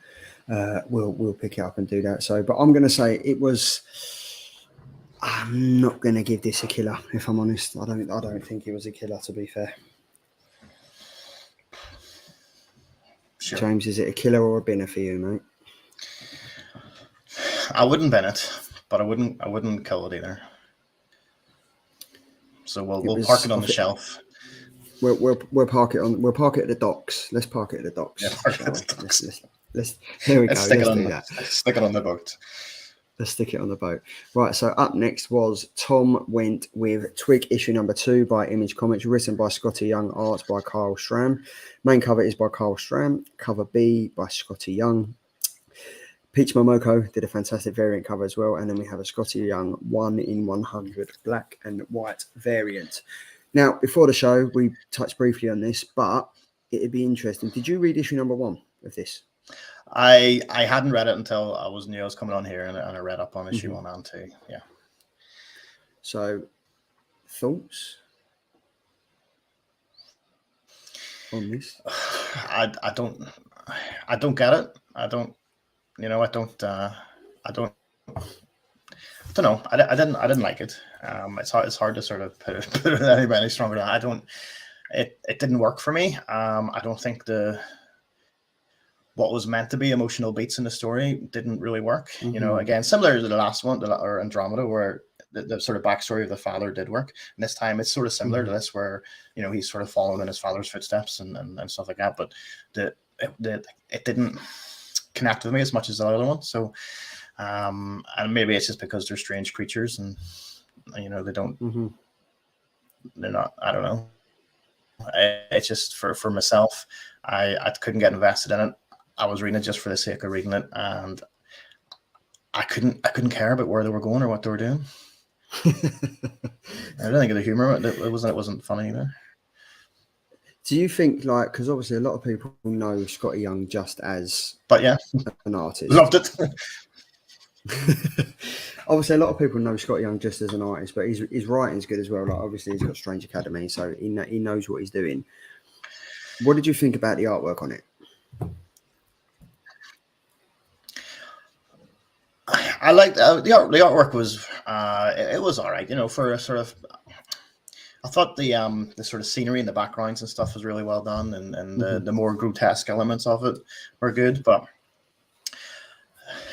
will pick it up and do that. So, but I'm going to say it was. I'm not going to give this a killer, if I'm honest. I don't think it was a killer, to be fair. Sure. James, is it a killer or a binner for you, mate? I wouldn't bin it, but I wouldn't kill it either. So we'll park it on the shelf. We'll park it on. We'll park it at the docks. Let's park it at the docks. Yeah, park it at the docks. Let's here we go. Stick it on the boat. Let's stick it on the boat. Right. So up next was Tom went with Twig issue number 2 by Image Comics, written by Skottie Young, art by Kyle Strahm. Main cover is by Kyle Strahm. Cover B by Skottie Young. Peach Momoko did a fantastic variant cover as well, and then we have a Skottie Young 1 in 100 black and white variant. Now, before the show, we touched briefly on this, but it'd be interesting. Did you read issue number 1 of this? I hadn't read it until I was coming on here, and I read up on issue 1 and 2. Yeah. So, thoughts on this? I don't get it. I don't know. I didn't like it. It's hard to sort of put it any stronger than it didn't work for me. I don't think what was meant to be emotional beats in the story didn't really work. Again, similar to the last one, or Andromeda, where the sort of backstory of the father did work. And this time it's sort of similar to this, where he's sort of following in his father's footsteps and stuff like that. But it didn't connect with me as much as the other one. So and maybe it's just because they're strange creatures, and they don't they're not, I don't know. It's just for myself, I couldn't get invested in it. I was reading it just for the sake of reading it, and I couldn't care about where they were going or what they were doing. I don't think of the humor. It wasn't funny either. Do you think, because obviously a lot of people know Skottie Young just as an artist. Loved it. Obviously, a lot of people know Skottie Young just as an artist, but his writing's good as well. Obviously, he's got Strange Academy, so he knows what he's doing. What did you think about the artwork on it? I liked the artwork was it was all right. For a sort of, I thought the sort of scenery and the backgrounds and stuff was really well done, and the more grotesque elements of it were good. But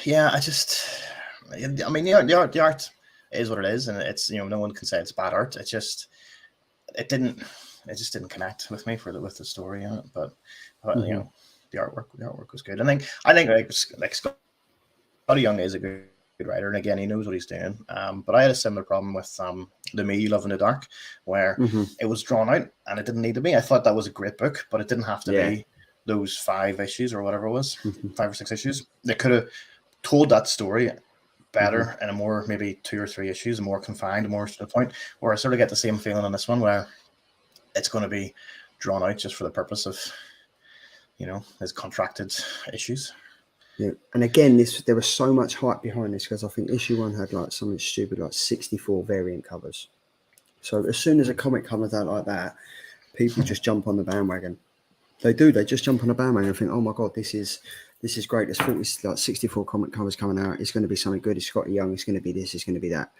yeah, the art is what it is, and it's no one can say it's bad art. It just didn't connect with me with the story in it. But the artwork was good. I think like Skottie Young is a good writer, and again, he knows what he's doing. But I had a similar problem with The Me, Love in the Dark, where it was drawn out and it didn't need to be. I thought that was a great book, but it didn't have to be those 5 issues or whatever it was, 5 or 6 issues. They could have told that story better in a more, maybe 2 or 3 issues, more confined, more to the point, where I sort of get the same feeling on this one, where it's going to be drawn out just for the purpose of his contracted issues. Yeah, and again, there was so much hype behind this because I think issue 1 had like something stupid like 64 variant covers. So as soon as a comic comes out like that, people just jump on the bandwagon. They do. They just jump on the bandwagon and think, "Oh my god, this is great. There's 40, like 64 comic covers coming out. It's going to be something good. It's Skottie Young. It's going to be this. It's going to be that."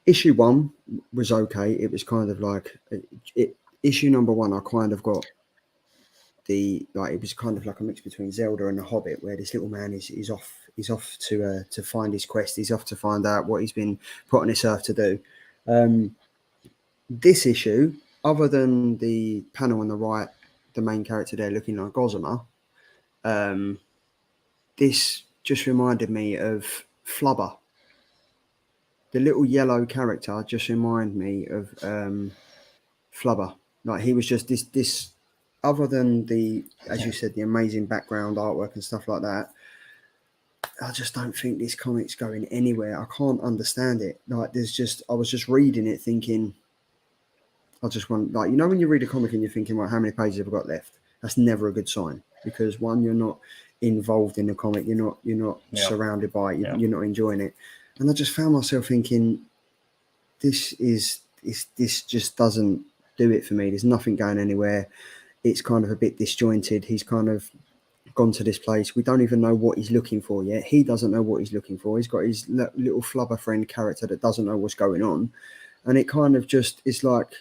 Issue 1 was okay. It was kind of like issue number 1. I kind of got it was kind of like a mix between Zelda and the Hobbit, where this little man is off to find his quest. He's off to find out what he's been put on this earth to do. This issue, other than the panel on the right, the main character there looking like Gossamer, this just reminded me of Flubber. The little yellow character just reminded me of Flubber. Like he was just this. Other than as you said, the amazing background artwork and stuff like that, I just don't think this comic's going anywhere. I can't understand it. Like I was just reading it thinking, I just want, like, when you read a comic and you're thinking, well, how many pages have I got left? That's never a good sign because one, you're not involved in the comic. You're not surrounded by it. You're not enjoying it. And I just found myself thinking, this just doesn't do it for me. There's nothing going anywhere. It's kind of a bit disjointed. He's kind of gone to this place. We don't even know what he's looking for yet. He doesn't know what he's looking for. He's got his little Flubber friend character that doesn't know what's going on. And it kind of just is like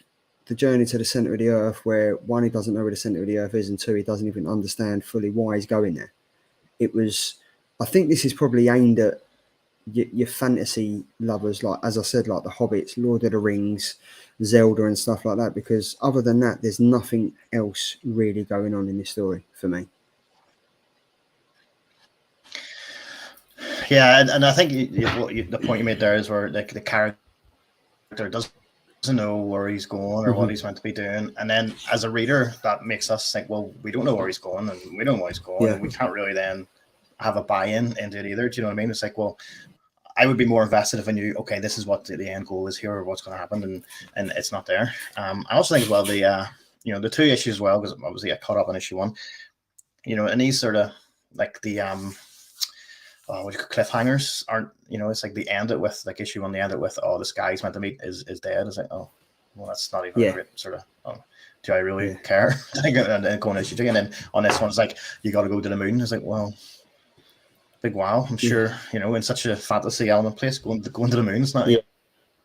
the journey to the center of the earth, where one, he doesn't know where the center of the earth is, and two, he doesn't even understand fully why he's going there. I think this is probably aimed at your fantasy lovers, like, as I said, like the Hobbits, Lord of the Rings, Zelda and stuff like that, because other than that, there's nothing else really going on in this story for me. Yeah, and I think the point you made there is where the character doesn't know where he's going or what he's meant to be doing, and then as a reader, that makes us think, well, we don't know where he's going, and we don't know where he's going, and we can't really then have a buy-in into it either. Do you know what I mean? It's like, well, I would be more invested if I knew, okay, this is what the end goal is here, or what's going to happen, and it's not there. I also think as well the two issues as well, because obviously I caught up on issue 1, and these sort of like the cliffhangers aren't, it's like they end it with, like issue 1, they end it with, oh, this guy he's meant to meet is dead. It's like, oh, well, that's not even a great sort of, do I really care? And then going issue 2, and then on this one, it's like, you got to go to the moon. It's like, well, big wow. I'm sure, in such a fantasy element place, going to the moon, it's not,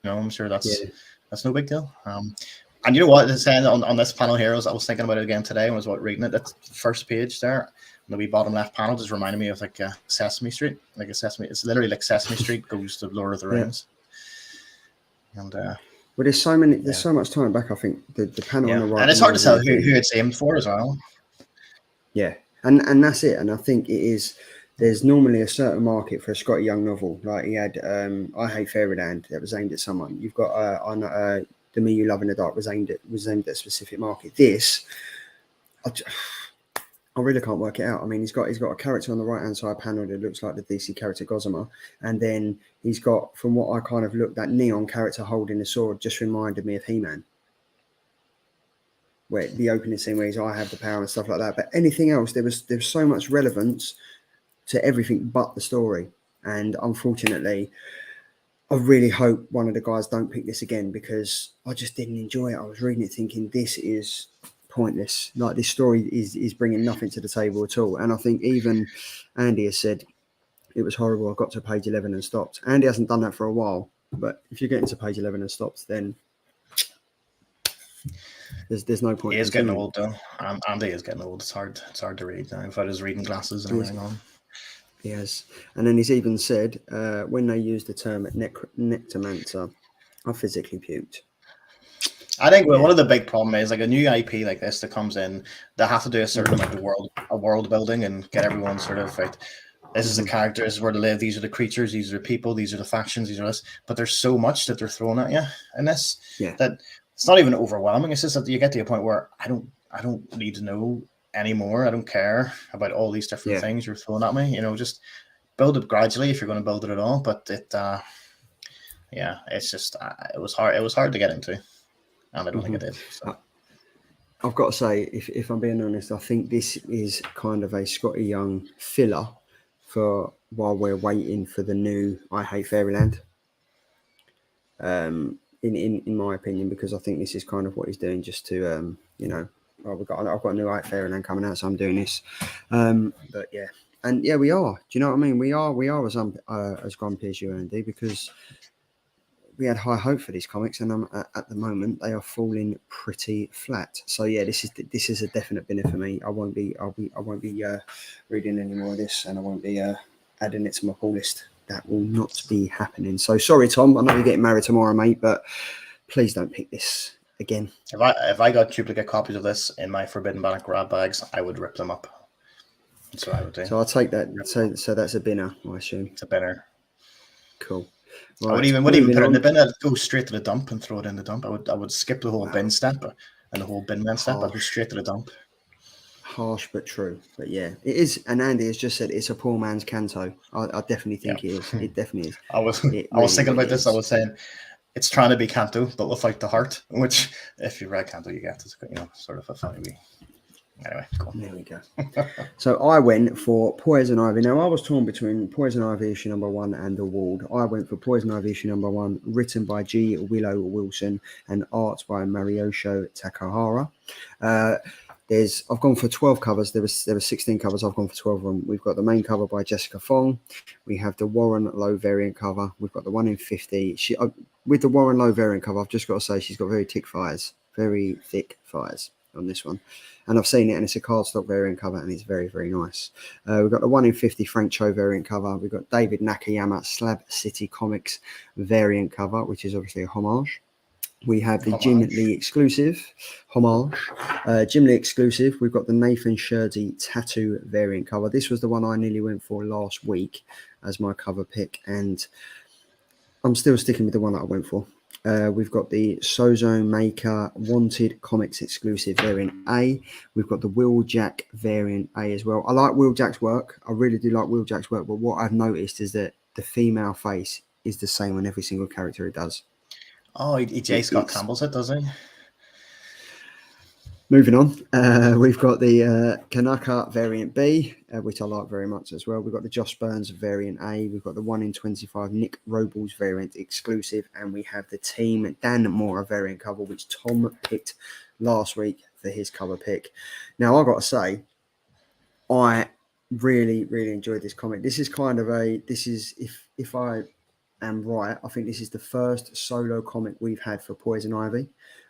I'm sure that's no big deal. And you know what, saying on this panel here, I was thinking about it again today when I was reading it. That's the first page there. The wee bottom left panel just reminded me of like Sesame Street, it's literally like Sesame Street goes to Lord of the Rings. And well, there's so much time back. I think the panel on the right, and it's hard to tell who it's aimed for as well. Yeah, and that's it. And I think it is. There's normally a certain market for a Skottie Young novel. Like he had, I Hate Fairyland, that was aimed at someone. You've got The Me You Love in the Dark was aimed at a specific market. This, I really can't work it out. I mean, he's got a character on the right hand side panel that looks like the DC character Gossamer, and then he's got, from what I kind of looked, that neon character holding the sword just reminded me of He-Man. Where the opening scene where he's, I have the power and stuff like that. But anything else, there was so much relevance to everything but the story. And unfortunately, I really hope one of the guys don't pick this again, because I just didn't enjoy it. I was reading it thinking, this is pointless. Like, this story is bringing nothing to the table at all. And I think even Andy has said it was horrible. I got to page 11 and stopped. Andy hasn't done that for a while, but if you get into page 11 and stops, then there's no point. He is getting old though. Andy is getting old. It's hard to read now without his reading glasses and everything on. Yes, and then he's even said when they used the term necromancer, I physically puked. I think one of the big problems is, like, a new IP like this that comes in, they have to do a certain amount of world building and get everyone sort of like, this is the characters, where they live, these are the creatures, these are the people, these are the factions, these are this. But there's so much that they're throwing at you in this that it's not even overwhelming. It's just that you get to a point where I don't need to know anymore. I don't care about all these different things you're throwing at me. Just build it gradually if you're going to build it at all. But it's just it was hard. It was hard to get into, and I don't think it did. So. I've got to say, if I'm being honest, I think this is kind of a Skottie Young filler for while we're waiting for the new I Hate Fairyland. In my opinion, because I think this is kind of what he's doing just to I've got a new I Hate Fairyland coming out, so I'm doing this. But yeah, and yeah, we are. Do you know what I mean? We are as grumpy as you, Andy, because we had high hope for these comics, and at the moment they are falling pretty flat. So yeah, this is a definite winner for me. I won't be reading any more of this, and I won't be adding it to my pull list. That will not be happening. So sorry, Tom. I know you're getting married tomorrow, mate, but please don't pick this again. If I got duplicate copies of this in my Forbidden Banner grab bags, I would rip them up. That's what I would do. So I'll take that. So that's a binner, I assume. It's a binner. Cool. Right, I wouldn't even put it in the bin. I'd go straight to the dump and throw it in the dump. I would skip the whole bin step and the whole bin man step. I'd go straight to the dump. Harsh but true. But yeah, it is. And Andy has just said it's a poor man's Kanto. I definitely think it is. It definitely is. I was thinking about this. I was saying it's trying to be Kanto, but without the heart. Which, if you read Kanto, you get it's sort of a funny wee. Anyway, cool. There we go. So I went for Poison Ivy. Now I was torn between Poison Ivy issue number 1 and The Ward. I went for Poison Ivy issue number 1, written by G. Willow Wilson and art by Marcio Takara. I've gone for 12 covers. There were 16 covers. I've gone for 12 of them. We've got the main cover by Jessica Fong. We have the Warren Lowe variant cover. We've got the 1 in 50. With the Warren Lowe variant cover, I've just got to say she's got very thick thighs on this one. And I've seen it, and it's a cardstock variant cover, and it's very, very nice. We've got the 1 in 50 Frank Cho variant cover. We've got David Nakayama Slab City Comics variant cover, which is obviously a homage. We have the Jim Lee exclusive homage. Jim Lee exclusive. We've got the Nathan Shirdy tattoo variant cover. This was the one I nearly went for last week as my cover pick, and I'm still sticking with the one that I went for. We've got the Sozo Maker Wanted Comics exclusive variant A. We've got the Will Jack variant A as well. I like Will Jack's work. I really do like Will Jack's work. But what I've noticed is that the female face is the same on every single character he does. Oh, he Scott Campbell's it, does he? Moving on, we've got the Kanaka variant B, which I like very much as well. We've got the Josh Burns variant A. We've got the 1 in 25 Nick Robles variant exclusive. And we have the Team Dan Mora variant cover, which Tom picked last week for his cover pick. Now, I've got to say, I really, really enjoyed this comic. This is kind of if I am right, I think this is the first solo comic we've had for Poison Ivy.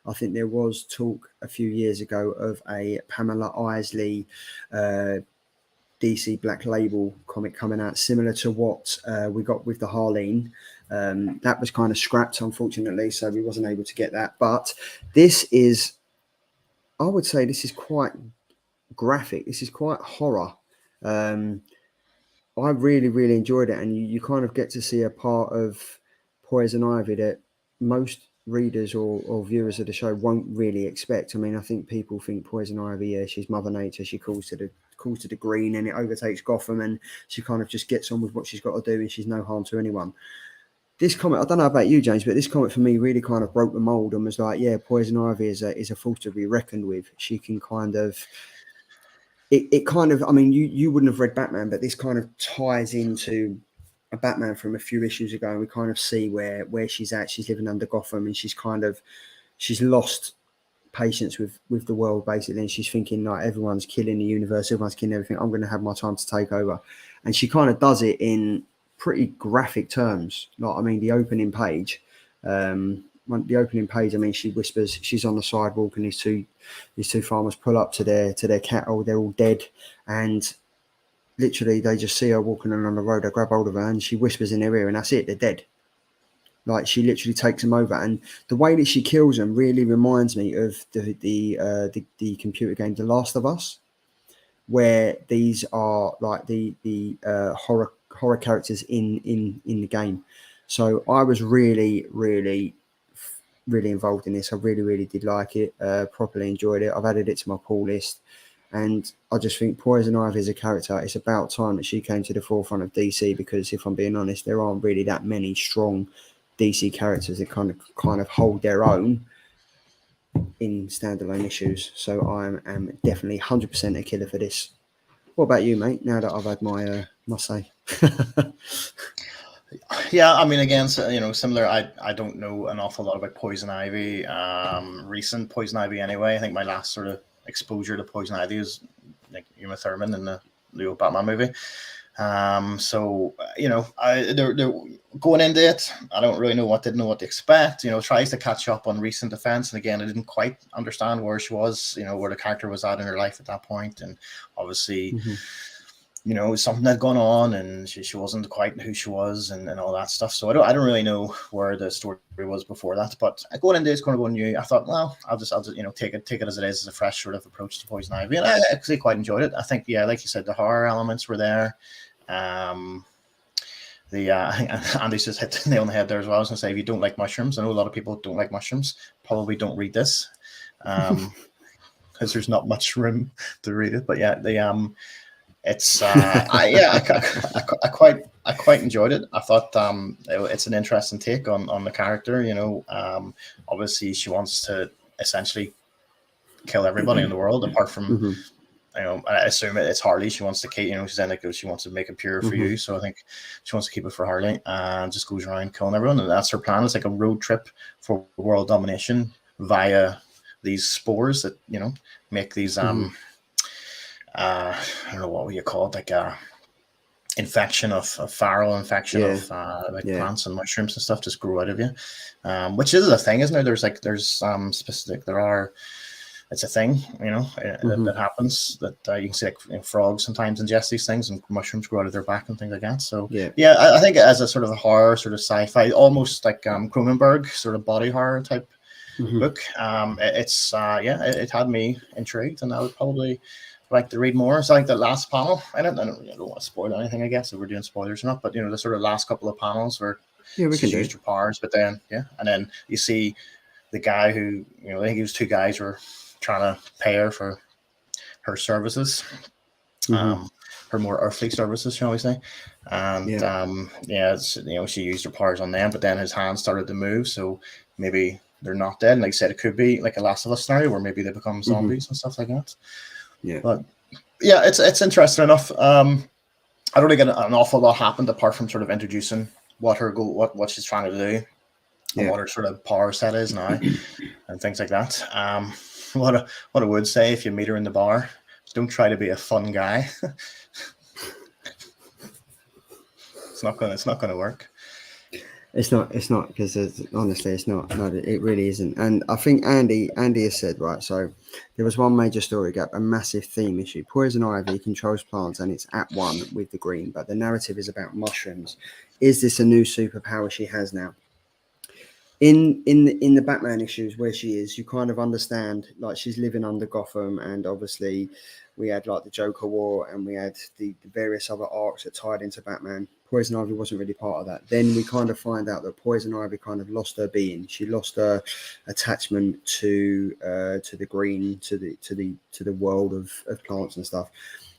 I think there was talk a few years ago of a Pamela Isley DC Black Label comic coming out, similar to what we got with the Harleen. That was kind of scrapped, unfortunately, so we wasn't able to get that. But I would say this is quite graphic. This is quite horror. I really, really enjoyed it, and you kind of get to see a part of Poison Ivy that most readers or viewers of the show won't really expect. I mean, I think people think Poison Ivy, yeah, she's Mother Nature. She calls to the green, and it overtakes Gotham, and she kind of just gets on with what she's got to do, and she's no harm to anyone. This comic, I don't know about you, James, but this comic for me really kind of broke the mold and was like, yeah, Poison Ivy is a force to be reckoned with. She can kind of, it kind of, I mean, you wouldn't have read Batman, but this kind of ties into a Batman from a few issues ago, and we kind of see where she's at. She's living under Gotham, and she's lost patience with the world, basically, and she's thinking like, everyone's killing the universe, everyone's killing everything, I'm going to have my time to take over. And she kind of does it in pretty graphic terms. Like, I mean, the opening page, I mean, she whispers, she's on the sidewalk, and these two farmers pull up to their cattle. They're all dead, and literally they just see her walking along the road. They grab hold of her, and she whispers in their ear, and that's it, they're dead. Like, she literally takes them over, and the way that she kills them really reminds me of the computer game The Last of Us, where these are like the horror characters in the game. So I was really, really, really involved in this. I really, really did like it. Properly enjoyed it. I've added it to my pull list, and I just think Poison Ivy as a character, it's about time that she came to the forefront of DC, because if I'm being honest, there aren't really that many strong DC characters that kind of hold their own in standalone issues. So I am definitely 100% a killer for this. What about you, mate? Now that I've had my say. Yeah, I mean, again, so, similar. I don't know an awful lot about poison ivy. Recent poison ivy, anyway. I think my last sort of exposure to poison ivy was like Uma Thurman in the Leo Batman movie. So they're going into it. I don't really didn't know what to expect. Tries to catch up on recent events, and again, I didn't quite understand where she was. Where the character was at in her life at that point, and obviously. Mm-hmm. Something had gone on, and she wasn't quite who she was, and all that stuff. So I don't really know where the story was before that. But going into it's going to go new. I thought, well, I'll just take it as it is, as a fresh sort of approach to Poison Ivy, and I actually quite enjoyed it. I think, yeah, like you said, the horror elements were there. I think Andy just hit the nail on the head there as well. I was going to say, if you don't like mushrooms, I know a lot of people don't like mushrooms. Probably don't read this, because there's not much room to read it. But yeah, it's I quite enjoyed it. I thought it's an interesting take on the character. Obviously she wants to essentially kill everybody in the world apart from I assume it's Harley. She wants to keep, she's in she wants to make it pure for you. So I think she wants to keep it for Harley and just goes around killing everyone. And that's her plan. It's like a road trip for world domination via these spores that make these I don't know what you call it, like infection of viral infection of plants and mushrooms and stuff just grow out of you, which is a thing, isn't there? There's specific. It's a thing, that happens. That you can see, like frogs sometimes ingest these things, and mushrooms grow out of their back and things like that. So I think as a sort of a horror, sort of sci-fi, almost like Cronenberg sort of body horror type book. It had me intrigued, and I would probably like to read more. So I think the last panel, I don't want to spoil anything, I guess, if we're doing spoilers or not, but the sort of last couple of panels where we can used her powers, but then and then you see the guy who I think it was two guys were trying to pay her for her services, her more earthly services, shall we say, and she used her powers on them, but then his hands started to move, so maybe they're not dead. And like I said, it could be like a Last of Us scenario where maybe they become zombies and stuff like that. Yeah, but it's interesting enough. I don't really get an awful lot happened apart from sort of introducing what her goal, what she's trying to do, and what her sort of power set is now, and things like that. What I would say, if you meet her in the bar, don't try to be a fun guy. It's not gonna work. It's not because honestly, it's not. No, it really isn't. And I think Andy has said, right, so there was one major story gap, a massive theme issue. Poison ivy controls plants and it's at one with the green, but the narrative is about mushrooms. Is this a new superpower she has now? In the Batman issues where she is, you kind of understand, like, she's living under Gotham, and obviously we had like the Joker War, and we had the various other arcs that tied into Batman. Poison Ivy wasn't really part of that. Then we kind of find out that Poison Ivy kind of lost her being. She lost her attachment to the green, to the world of plants and stuff.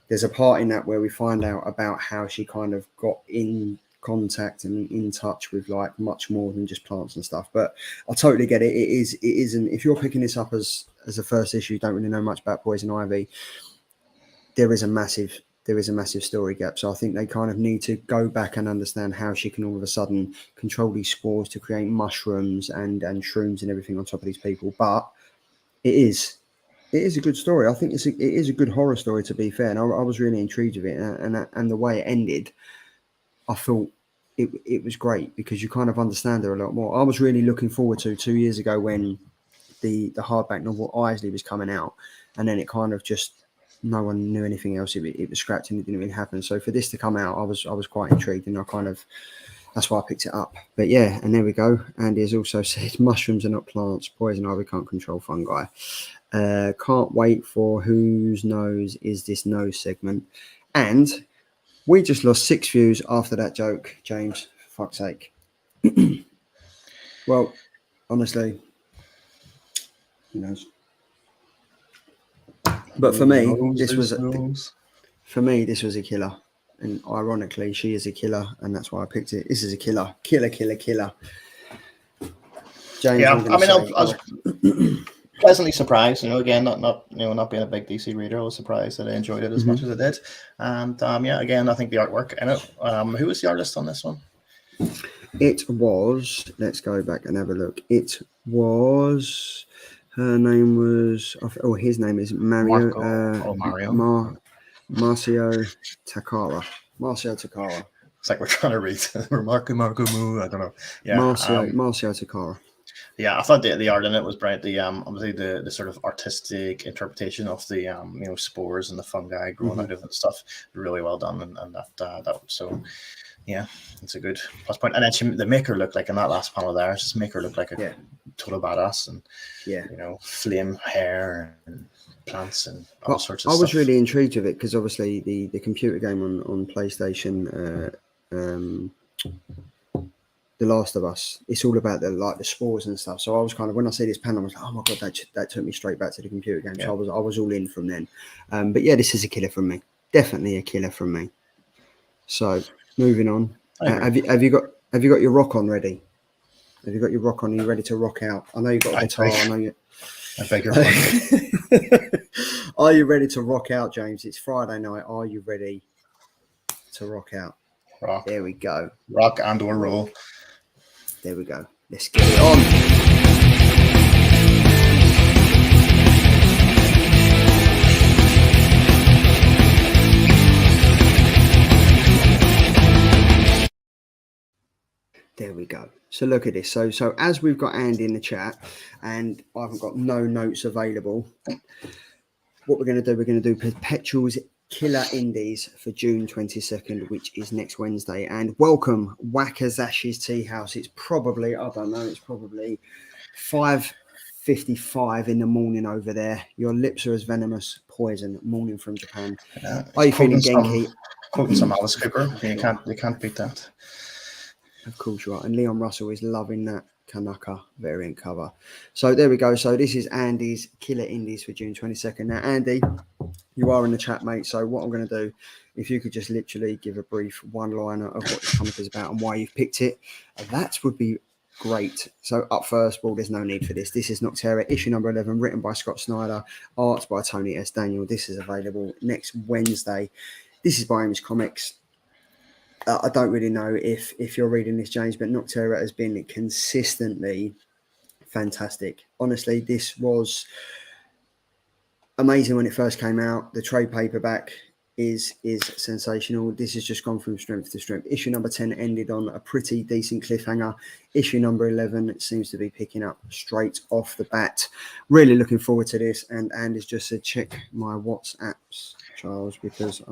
There's a part in that where we find out about how she kind of got in contact and in touch with like much more than just plants and stuff. But I totally get it. It isn't. If you're picking this up as a first issue, you don't really know much about Poison Ivy. There is a massive story gap. So I think they kind of need to go back and understand how she can all of a sudden control these spores to create mushrooms and shrooms and everything on top of these people. But it is a good story. I think it is a good horror story, to be fair. And I was really intrigued with it, and the way it ended, I thought it was great because you kind of understand her a lot more. I was really looking forward to 2 years ago when the hardback novel Isley was coming out, and then it kind of just no one knew anything else. It was scrapped and it didn't really happen. So for this to come out, I was quite intrigued, and that's why I picked it up. But yeah, and there we go. Andy has also said mushrooms are not plants. Poison ivy can't control fungi. Can't wait for whose nose is this nose segment. And we just lost 6 views after that joke, James. For fuck's sake. Well, honestly, who knows? But for me, this was a killer. And ironically, she is a killer, and that's why I picked it. This is a killer. Killer. James, yeah, I mean, I was pleasantly surprised. Again, not being a big DC reader, I was surprised that I enjoyed it as much as I did. And again, I think the artwork in it. Who was the artist on this one? It was. Let's go back and have a look. It was. Her name was. His name is Mario. Marcio Takara. Marcio Takara. It's like we're trying to read Marco Moo. I don't know. Yeah, Marcio Takara. Yeah, I thought the art in it was bright. The obviously the sort of artistic interpretation of the spores and the fungi growing out of it and stuff, really well done, and that so. Yeah, it's a good plus point. And then they make her look like in that last panel there. Just make her look like a total badass, and flame hair and plants and all sorts of stuff. I was really intrigued with it because obviously the computer game on PlayStation, The Last of Us, it's all about the spores and stuff. So I was kind of, when I see this panel, I was like, oh my god, that took me straight back to the computer game. So I was all in from then. But yeah, this is a killer from me. Definitely a killer from me. So. Moving on. Have you got your rock on ready? Have you got your rock on? Are you ready to rock out? I know you've got a guitar. I beg your pardon. Are you ready to rock out, James? It's Friday night. Are you ready to rock out? Rock. There we go. Rock and or roll. There we go. Let's get it on. There we go. So look at this. So as we've got Andy in the chat, and I haven't got no notes available, what we're going to do, we're going to do Perpetual's Killer Indies for June 22nd, which is next Wednesday. And welcome, Wakazashi's Tea House. It's probably, I don't know, it's probably 5:55 in the morning over there. Your lips are as venomous poison. Morning from Japan. Are you feeling Genki? Quoting some Alice Cooper. You can't beat that. Of course you are. And Leon Russell is loving that Kanaka variant cover. So there we go. So this is Andy's Killer Indies for June 22nd. Now, Andy, you are in the chat, mate. So what I'm going to do, if you could just literally give a brief one-liner of what this comic is about and why you've picked it, that would be great. So up first, well, there's no need for this. This is Noctera, issue number 11, written by Scott Snyder, art by Tony S. Daniel. This is available next Wednesday. This is by Image Comics. I don't really know if you're reading this, James, but Noctera has been consistently fantastic. Honestly, this was amazing when it first came out. The trade paperback is sensational. This has just gone from strength to strength. Issue number 10 ended on a pretty decent cliffhanger. Issue number 11 seems to be picking up straight off the bat. Really looking forward to this. And Andy's just said, check my WhatsApps, Charles, because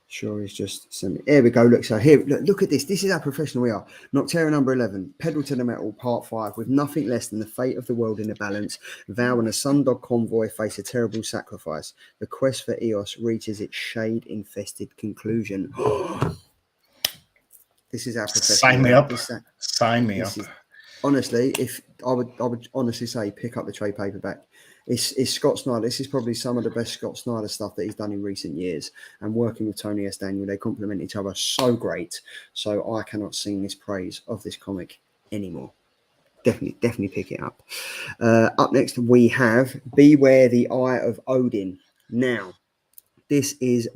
sure he's just sent me. Here we go. Look, so here, look at this. This is how professional we are. Noctera number 11, Pedal to the Metal, part 5. With nothing less than the fate of the world in the balance, Val and a Sundog convoy face a terrible sacrifice. The quest for Eos reaches its shade-infested conclusion. This is how professional. Sign me up. Sign me up. Honestly, if I would honestly say, pick up the trade paperback. It's Scott Snyder. This is probably some of the best Scott Snyder stuff that he's done in recent years. And working with Tony S. Daniel, they complement each other so great. So I cannot sing this praise of this comic anymore. Definitely pick it up. Up next, we have Beware the Eye of Odin. Now, this is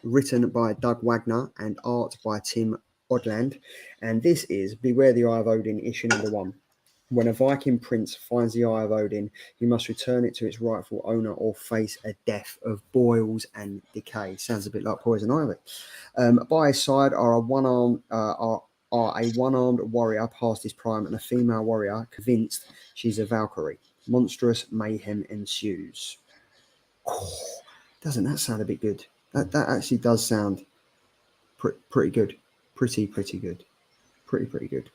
written by Doug Wagner and art by Tim Odland. And this is Beware the Eye of Odin, issue number 1. When a Viking prince finds the Eye of Odin, he must return it to its rightful owner or face a death of boils and decay. Sounds a bit like Poison Ivy. By his side are a one-armed warrior past his prime and a female warrior convinced she's a Valkyrie. Monstrous mayhem ensues. Doesn't that sound a bit good? That actually does sound pretty good. Pretty good. Pretty good.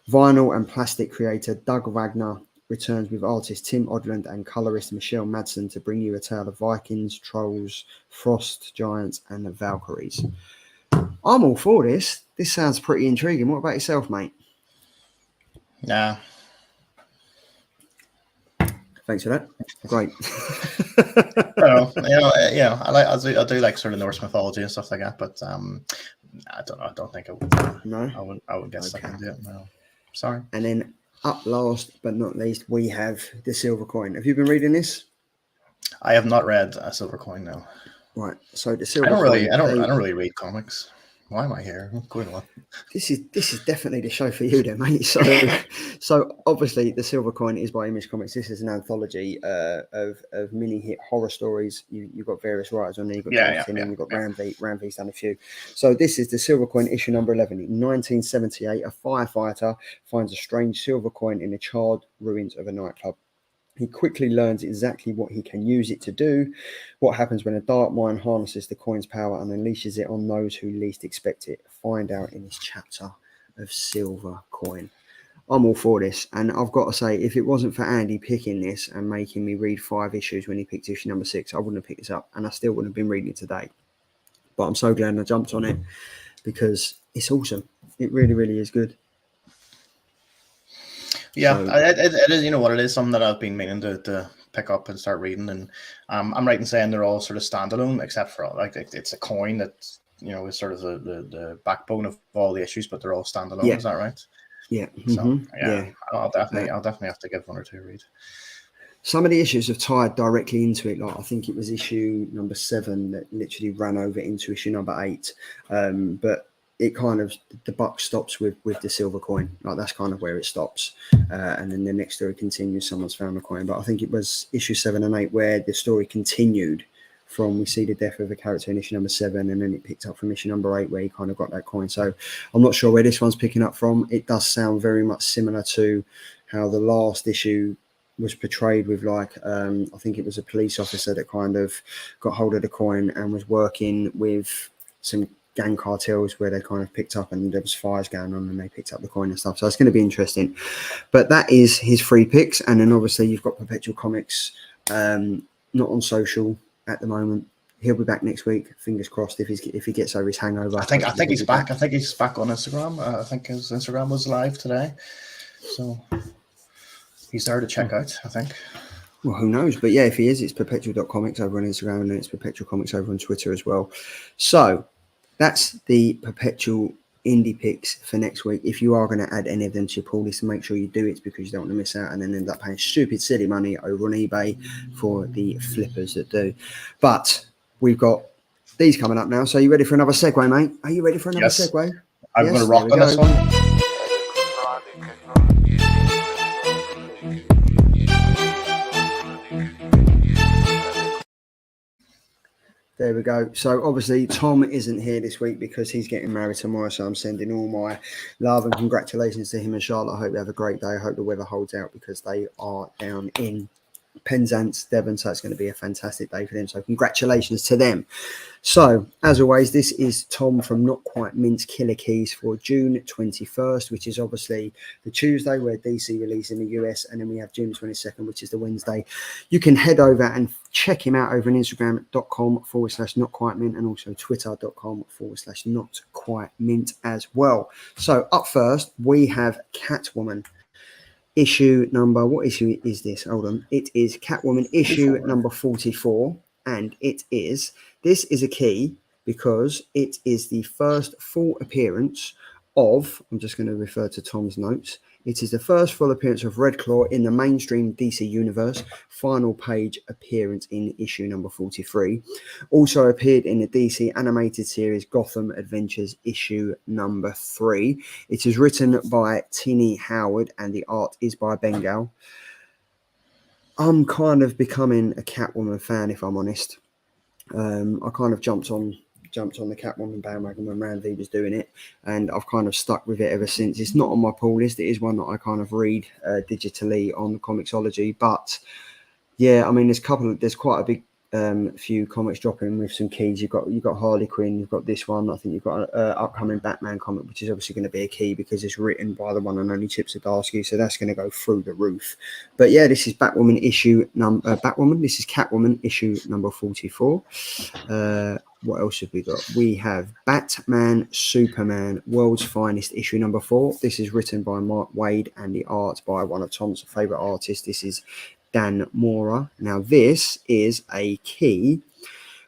Vinyl and plastic creator Doug Wagner returns with artist Tim Odland and colorist Michelle Madsen to bring you a tale of Vikings, trolls, frost giants, and the Valkyries. I'm all for this. This sounds pretty intriguing. What about yourself, mate? Yeah. Thanks for that. Great. I do like sort of Norse mythology and stuff like that, but I don't know. I don't think I would. No, I would get stuck into it. No. Sorry. And then up last but not least, we have the Silver Coin. Have you been reading this? I have not read a Silver Coin now. Right. So the Silver Coin. I don't really read comics. Why am I here? What's going on? This is definitely the show for you then, mate. So obviously the Silver Coin is by Image Comics. This is an anthology of mini hit horror stories. You've got various writers on there. You've got Jonathan and you've got Ramvey. Ramvey's done a few. So this is the Silver Coin issue number 11. In 1978, a firefighter finds a strange silver coin in the charred ruins of a nightclub. He quickly learns exactly what he can use it to do, what happens when a dark mind harnesses the coin's power and unleashes it on those who least expect it. Find out in this chapter of Silver Coin. I'm all for this, and I've got to say, if it wasn't for Andy picking this and making me read 5 issues when he picked issue number 6, I wouldn't have picked this up, and I still wouldn't have been reading it today. But I'm so glad I jumped on it, because it's awesome. It really, really is good. Yeah, so, it is. You know what, it is something that I've been meaning to pick up and start reading, and I'm right in saying they're all sort of standalone, except for like it's a coin that's, you know, is sort of the backbone of all the issues, but they're all standalone. Yeah. Is that right? Yeah. So yeah. I'll definitely have to give 1 or 2 a read. Some of the issues have tied directly into it. Like I think it was issue number 7 that literally ran over into issue number 8, but it kind of, the buck stops with the Silver Coin. Like that's kind of where it stops, and then the next story continues. Someone's found the coin, but I think it was issue 7 and 8 where the story continued from, we see the death of a character in issue number 7, and then it picked up from issue number 8 where he kind of got that coin. So I'm not sure where this one's picking up from. It does sound very much similar to how the last issue was portrayed, with like I think it was a police officer that kind of got hold of the coin and was working with some gang cartels where they kind of picked up, and there was fires going on and they picked up the coin and stuff. So it's going to be interesting. But that is his 3 picks. And then obviously you've got Perpetual Comics, not on social at the moment. He'll be back next week. Fingers crossed if he gets over his hangover. I think he's back. I think he's back on Instagram. I think his Instagram was live today. So he's there to check out, I think. Well, who knows? But yeah, if he is, it's perpetual.comics over on Instagram, and then it's Perpetual Comics over on Twitter as well. So that's the Perpetual indie picks for next week. If you are going to add any of them to your pool list, make sure you do it, because you don't want to miss out and then end up paying stupid, silly money over on eBay for the flippers that do. But we've got these coming up now. So are you ready for another segue, mate? Are you ready for another segue? I'm going to rock on this one. There we go. So obviously Tom isn't here this week because he's getting married tomorrow. So I'm sending all my love and congratulations to him and Charlotte. I hope they have a great day. I hope the weather holds out, because they are down in Penzance, Devon. So it's going to be a fantastic day for them. So congratulations to them. So as always, this is Tom from Not Quite Mint's Killer Keys for June 21st, which is obviously the Tuesday where DC release in the US, and then we have June 22nd, which is the Wednesday. You can head over and check him out over on Instagram.com/Not Quite Mint, and also Twitter.com/Not Quite Mint as well. So up first, we have Catwoman. Issue number, what issue is this? Hold on. It is Catwoman issue number 44. And this is a key because it is the first full appearance of, I'm just going to refer to Tom's notes. It is the first full appearance of Red Claw in the mainstream DC universe. Final page appearance in issue number 43. Also appeared in the DC animated series Gotham Adventures issue number 3. It is written by Tini Howard and the art is by Bengal. I'm kind of becoming a Catwoman fan, if I'm honest. I kind of jumped on the Catwoman bandwagon when Randy was doing it, and I've kind of stuck with it ever since. It's not on my pull list. It is one that I kind of read digitally on Comixology, but yeah, I mean, there's quite a big few comics dropping with some keys. You've got Harley Quinn, you've got this one. I think you've got an upcoming Batman comic, which is obviously going to be a key because it's written by the one and only Chip Zdarsky, so that's going to go through the roof. But yeah, this is Batwoman issue number This is Catwoman issue number 44. What else have we got? We have Batman Superman World's Finest issue number 4. This is written by Mark Waid and the art by one of Tom's favorite artists. This is Dan Mora. Now this is a key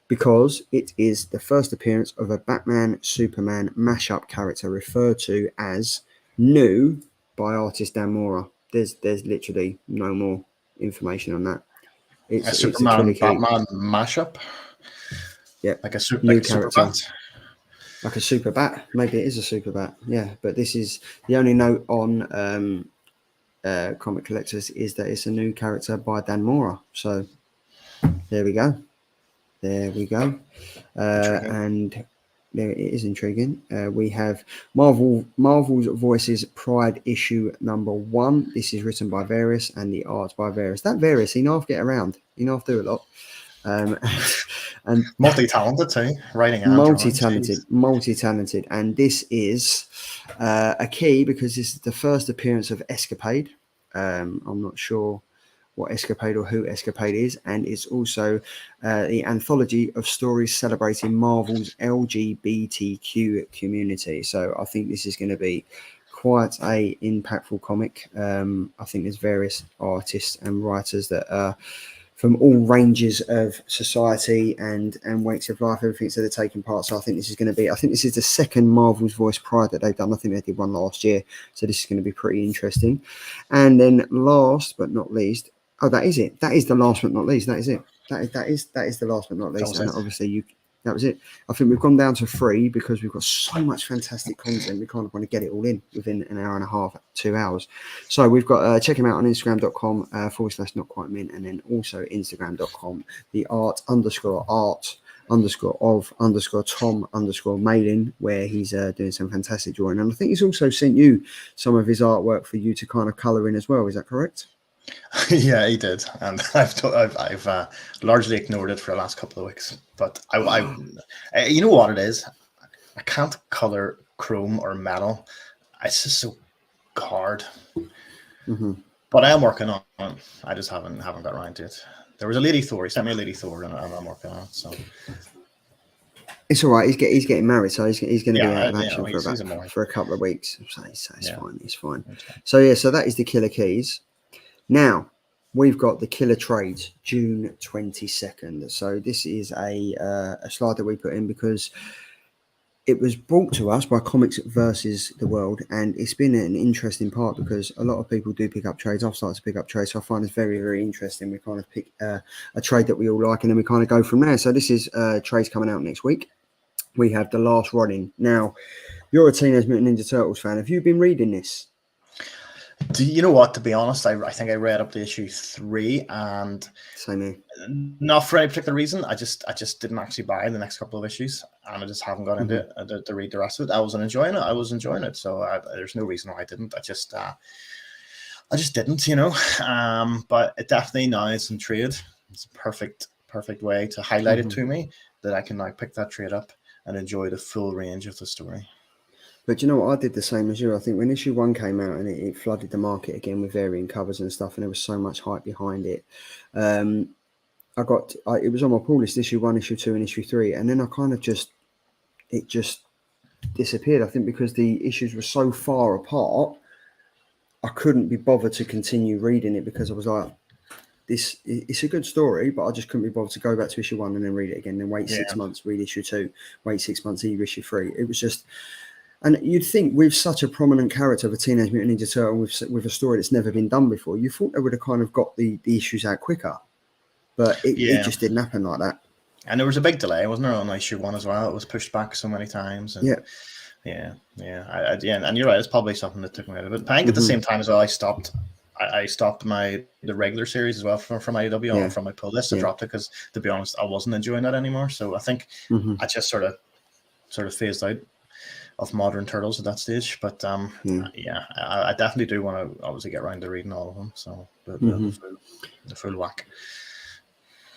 because it is the first appearance of a Batman Superman mashup character referred to as New by artist Dan Mora. there's literally no more information on that. It's a Superman Batman mashup. Yeah, like a super bat. Like a super bat. Maybe it is a super bat. Yeah, but this is the only note on Comic Collectors is that it's a new character by Dan Mora. So there we go. And there it is, intriguing. We have Marvel's Voices Pride issue number 1. This is written by Various and the art by Various. That Various, he know get around. He know do a lot. And multi-talented too, writing and multi-talented. And this is a key because this is the first appearance of Escapade. I'm not sure what Escapade or who Escapade is, and it's also the anthology of stories celebrating Marvel's LGBTQ community. So I think this is going to be quite a impactful comic. I think there's various artists and writers that are from all ranges of society and walks of life, everything that they're taking part. So I think this is going to be, I think this is the second Marvel's Voice Pride that they've done. I think they did one last year. So this is going to be pretty interesting. And then last but not least, oh, that is it. That is the last but not least. That is it. That is the last but not least. And obviously that was it. I think we've gone down to 3 because we've got so much fantastic content. We kind of want to get it all in within an hour and a half, 2 hours. So we've got, check him out on Instagram.com /notquitemint, and then also Instagram.com, the art _ Tom Malin, where he's doing some fantastic drawing. And I think he's also sent you some of his artwork for you to kind of colour in as well. Is that correct? Yeah, he did, and I've largely ignored it for the last couple of weeks. But I you know what it is? I can't color chrome or metal. It's just so hard. Mm-hmm. But I am working on it. I just haven't got around to it. There was a Lady Thor. He sent me a Lady Thor, and I'm working on it. So it's all right. He's getting married, so he's going to be out of action for a couple of weeks. So it's fine. It's fine. Okay. So that is the Killer Keys. Now, we've got the Killer Trades, June 22nd. So this is a slide that we put in because it was brought to us by Comics versus the World, and it's been an interesting part because a lot of people do pick up trades. I've started to pick up trades, so I find it's very, very interesting. We kind of pick a trade that we all like, and then we kind of go from there. So this is trades coming out next week. We have The Last Ronin. Now, you're a Teenage Mutant Ninja Turtles fan. Have you been reading this? Do you know what? To be honest, I think I read up to issue 3, and same here. Not for any particular reason. I just didn't actually buy the next couple of issues, and I just haven't got into it to read the rest of it. I was enjoying it. So there's no reason why I didn't. I just didn't, you know. But it definitely now is in trade. It's a perfect way to highlight it to me that I can now pick that trade up and enjoy the full range of the story. But you know what? I did the same as you. I think when issue 1 came out and it flooded the market again with varying covers and stuff, and there was so much hype behind it. It was on my pull list, issue 1, issue 2, and issue 3, and then I kind of it just disappeared. I think because the issues were so far apart, I couldn't be bothered to continue reading it because I was like, it's a good story, but I just couldn't be bothered to go back to issue 1 and then read it again, then wait 6 months, read issue 2, wait 6 months, read issue 3. It was just. And you'd think with such a prominent character of a Teenage Mutant Ninja Turtle with a story that's never been done before, you thought they would have kind of got the issues out quicker. But it just didn't happen like that. And there was a big delay, wasn't there, on issue 1 as well? It was pushed back so many times. And yeah. And you're right, it's probably something that took me out of it. But I think at the same time as well, I stopped the regular series as well from IDW from my pull list. I dropped it because, to be honest, I wasn't enjoying that anymore. So I think I just sort of phased out of modern Turtles at that stage, but I definitely do want to obviously get around to reading all of them. So the full whack.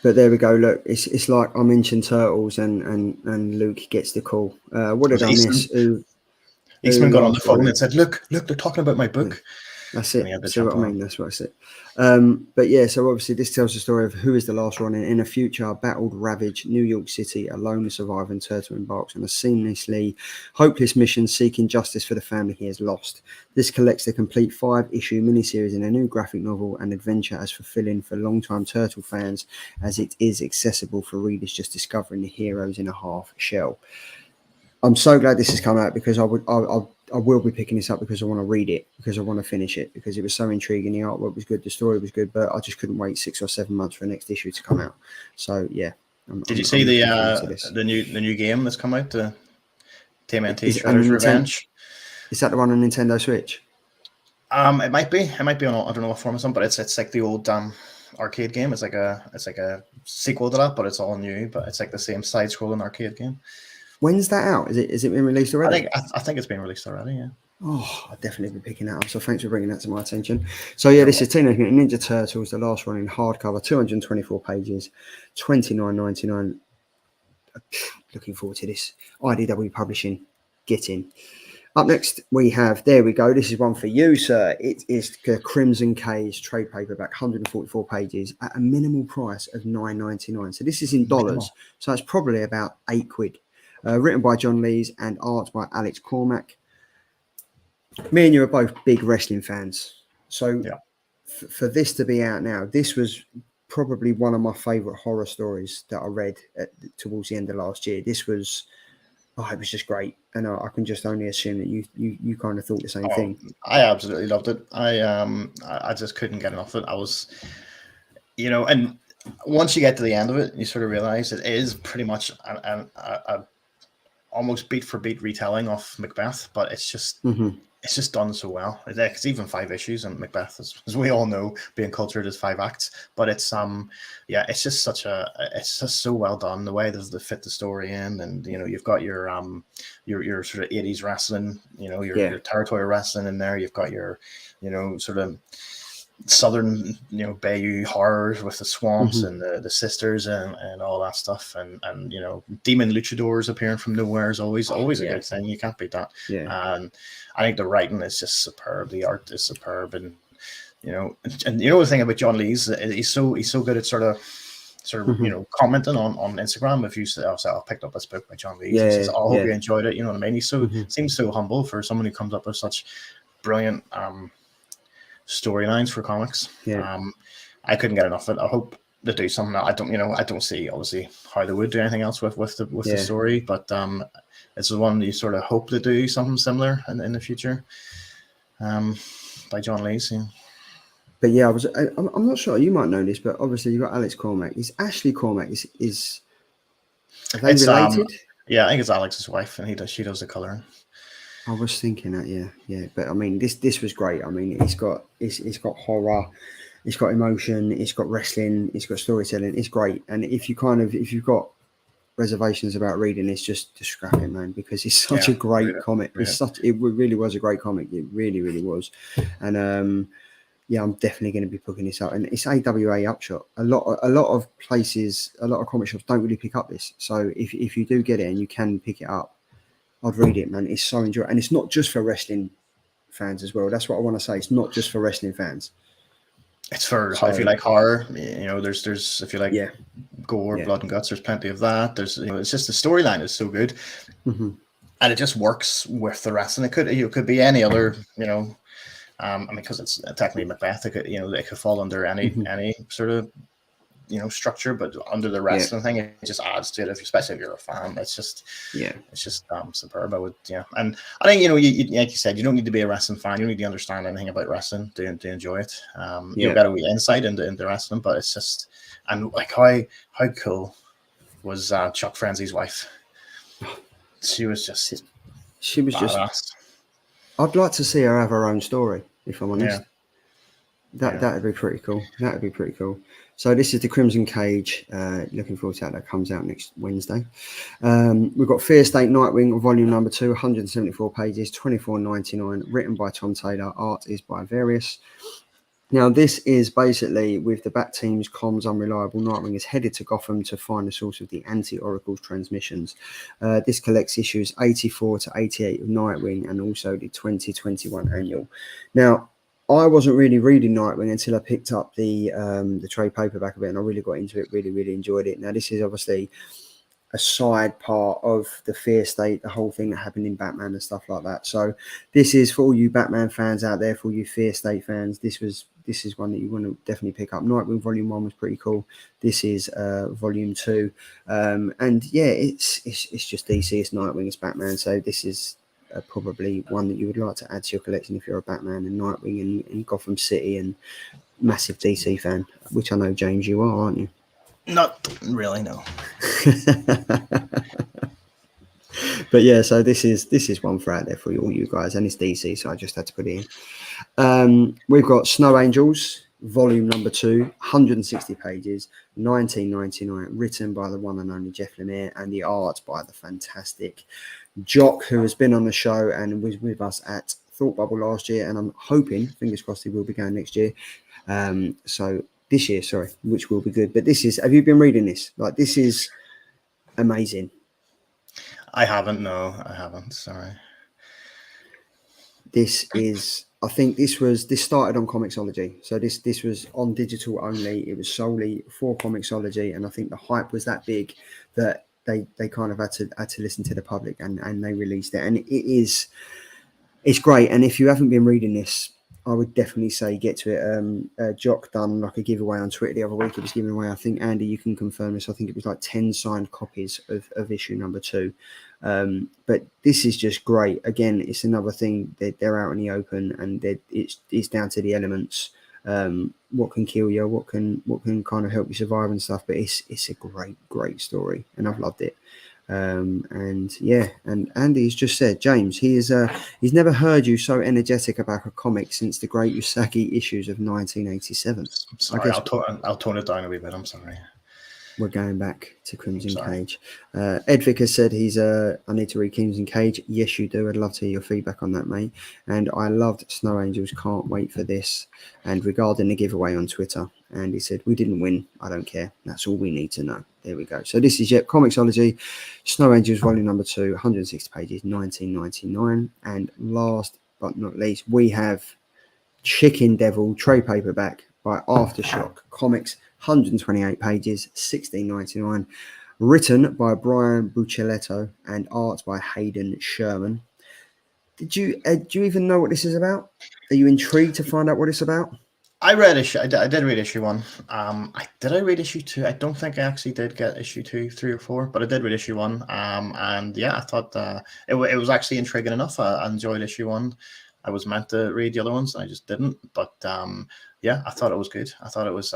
But there we go. Look, it's like I mentioned Turtles, and Luke gets the call. What did I miss? Eastman got on the phone and said, "Look, they're talking about my book." That's it. See what I mean? That's what I said. But yeah, so obviously this tells the story of who is the last Ronin. In a future battled, ravaged New York City, a lone surviving turtle embarks on a seamlessly hopeless mission seeking justice for the family he has lost. This collects the complete 5-issue miniseries in a new graphic novel and adventure as fulfilling for longtime turtle fans as it is accessible for readers just discovering the heroes in a half shell. I'm so glad this has come out because will be picking this up because I want to read it, because I want to finish it, because it was so intriguing. The artwork was good, the story was good, but I just couldn't wait 6 or 7 months for the next issue to come out. So yeah. Did you see the new game that's come out, the TMNT Shredder's Revenge? Is that the one on Nintendo Switch? It might be. It might be on. I don't know what form it's on, but it's like the old arcade game. It's like a sequel to that, but it's all new. But it's like the same side-scrolling arcade game. When's that out? Is it been released already? I think it's been released already. Yeah. Oh, I'll definitely be picking that up. So thanks for bringing that to my attention. So yeah, this is Teenage Mutant Ninja Turtles, the last one in hardcover, 224 pages, $29.99. Looking forward to this. IDW Publishing, get in. Up next, we have, there we go. This is one for you, sir. It is the Crimson Cage trade paperback, 144 pages at a minimal price of $9.99. So this is in dollars. So it's probably about £8. Written by John Lees and art by Alex Cormack. Me and you are both big wrestling fans. So for this to be out now, this was probably one of my favourite horror stories that I read towards the end of last year. This was, it was just great. And I can just only assume that you kind of thought the same thing. I absolutely loved it. I just couldn't get enough of it. I was, and once you get to the end of it, you sort of realize it is pretty much a almost beat for beat retelling of Macbeth, but it's just it's just done so well. It's even 5 issues, and Macbeth, as we all know, being cultured, is 5 acts. But it's it's just it's just so well done, the way they fit the story in, and you've got your sort of 80s wrestling, your territory wrestling in there. You've got your sort of southern Bayou horrors with the swamps and the sisters and all that stuff, and demon luchadors appearing from nowhere is always a good thing. You can't beat that. And I think the writing is just superb, the art is superb, and the thing about John Lees, he's so good at sort of commenting on Instagram. If you say, I picked up this book by John Lees, he says, I hope you enjoyed it. You know what I mean? He's seems so humble for someone who comes up with such brilliant storylines for comics. I couldn't get enough of it. I hope they do something. I don't see obviously how they would do anything else with the story, but it's the one you sort of hope to do something similar in the future, by John Lees. But yeah, I'm not sure, you might know this, but obviously you've got Alex Cormack. Is Ashley Cormack is are they related? Yeah, I think it's Alex's wife, and she does the colouring. I was thinking that, yeah. But I mean, this was great. I mean, it's got horror, it's got emotion, it's got wrestling, it's got storytelling. It's great. And if you've got reservations about reading this, just scrap it, man, because it's such a great comic. It really was a great comic. It really, really was. And I'm definitely going to be picking this up. And it's AWA Upshot. A lot of places, a lot of comic shops don't really pick up this. So if you do get it and you can pick it up, I'd read it, man. It's so enjoyable. And it's not just for wrestling fans as well. That's what I want to say. It's not just for wrestling fans. It's for, if you like horror, there's if you like gore, blood and guts, there's plenty of that. There's, it's just the storyline is so good. And it just works with the rest. And it could be any other, because it's technically Macbeth, it could fall under any sort of, structure, but under the wrestling thing, it just adds to it. Especially if you're a fan, it's just superb. And I think you like you said, you don't need to be a wrestling fan. You don't need to understand anything about wrestling to enjoy it. You've got a wee insight into wrestling, but it's just, and like how cool was Chuck Frenzy's wife? She was just I'd like to see her have her own story, if I'm honest. That'd be pretty cool. So this is the Crimson Cage. Looking forward to that comes out next Wednesday. We've got Fear State Nightwing, volume number 2, 174 pages, $24.99, written by Tom Taylor. Art is by Various. Now, this is basically, with the Bat Team's comms unreliable, Nightwing is headed to Gotham to find the source of the anti-Oracle's transmissions. This collects issues 84 to 88 of Nightwing and also the 2021 annual. Now, I wasn't really reading Nightwing until I picked up the trade paperback of it, and I really got into it, really, really enjoyed it. Now, this is obviously a side part of the Fear State, the whole thing that happened in Batman and stuff like that. So this is for all you Batman fans out there, for all you Fear State fans. This is one that you want to definitely pick up. Nightwing Volume 1 was pretty cool. This is Volume 2. And yeah, it's just DC, it's Nightwing, it's Batman. So this is are probably one that you would like to add to your collection if you're a Batman and Nightwing and Gotham City and massive DC fan, which I know, James, you are, aren't you? Not really, no. But yeah, so this is one for out there for all you guys, and it's DC, so I just had to put it in. We've got Snow Angels, volume number 2, 160 pages, 1999, written by the one and only Jeff Lemire, and the art by the fantastic Jock, who has been on the show and was with us at Thought Bubble last year, and I'm hoping, fingers crossed, he will be going next year. So this year, sorry, which will be good. But this is, have you been reading this? Like, this is amazing. I haven't, no, I haven't, sorry. This is, I think this started on Comixology. So this was on digital only. It was solely for Comixology, and I think the hype was that big that they kind of had to listen to the public and they released it. And it's great. And if you haven't been reading this, I would definitely say get to it. Jock done like a giveaway on Twitter the other week. It was giving away, I think, Andy, you can confirm this, I think it was like 10 signed copies of issue number 2. But this is just great. Again, it's another thing that they're out in the open, and it's down to the elements. What can kill you, what can kind of help you survive and stuff. But it's a great story, and I've loved it. And yeah, and Andy's just said, James, he's never heard you so energetic about a comic since the great Usagi issues of 1987. Sorry, I'll tone it down a wee bit. I'm sorry. We're going back to Crimson Cage. Ed Vick has said I need to read Crimson Cage. Yes, you do. I'd love to hear your feedback on that, mate. And I loved Snow Angels. Can't wait for this. And regarding the giveaway on Twitter, Andy said, we didn't win. I don't care. That's all we need to know. There we go. So this is Comixology, Snow Angels, volume number 2, 160 pages, 1999. And last but not least, we have Chicken Devil trade paperback by Aftershock Comics, 128 pages, 16.99, written by Brian Buccellato and art by Hayden Sherman. Do you even know what this is about? Are you intrigued to find out what it's about? I read issue. I did read issue 1. Did I read issue 2? I don't think I actually did get issue 2, 3, or 4, but I did read issue 1. And yeah, I thought it was actually intriguing enough. I enjoyed issue 1. I was meant to read the other ones, and I just didn't. But yeah, I thought it was good. I thought it was.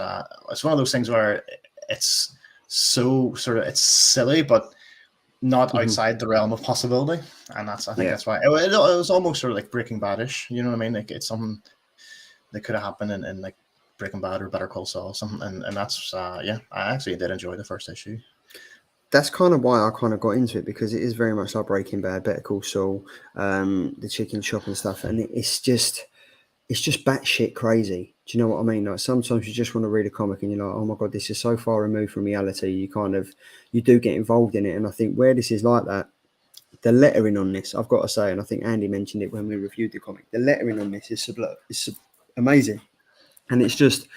It's one of those things where it's so sort of, it's silly, but not outside the realm of possibility, and I think that's why it was almost sort of like Breaking Bad-ish. You know what I mean? Like, it's something that could have happened in like Breaking Bad or Better Call Saul, something, and that's yeah. I actually did enjoy the first issue. That's kind of why I kind of got into it, because it is very much like Breaking Bad, Better Call Saul, the chicken shop and stuff, and it's just batshit crazy. Do you know what I mean? Like, sometimes you just want to read a comic and you're like, oh my god, this is so far removed from reality. You do get involved in it, and I think where this is like that, the lettering on this, I've got to say, and I think Andy mentioned it when we reviewed the comic, the lettering on this is amazing, and it's just,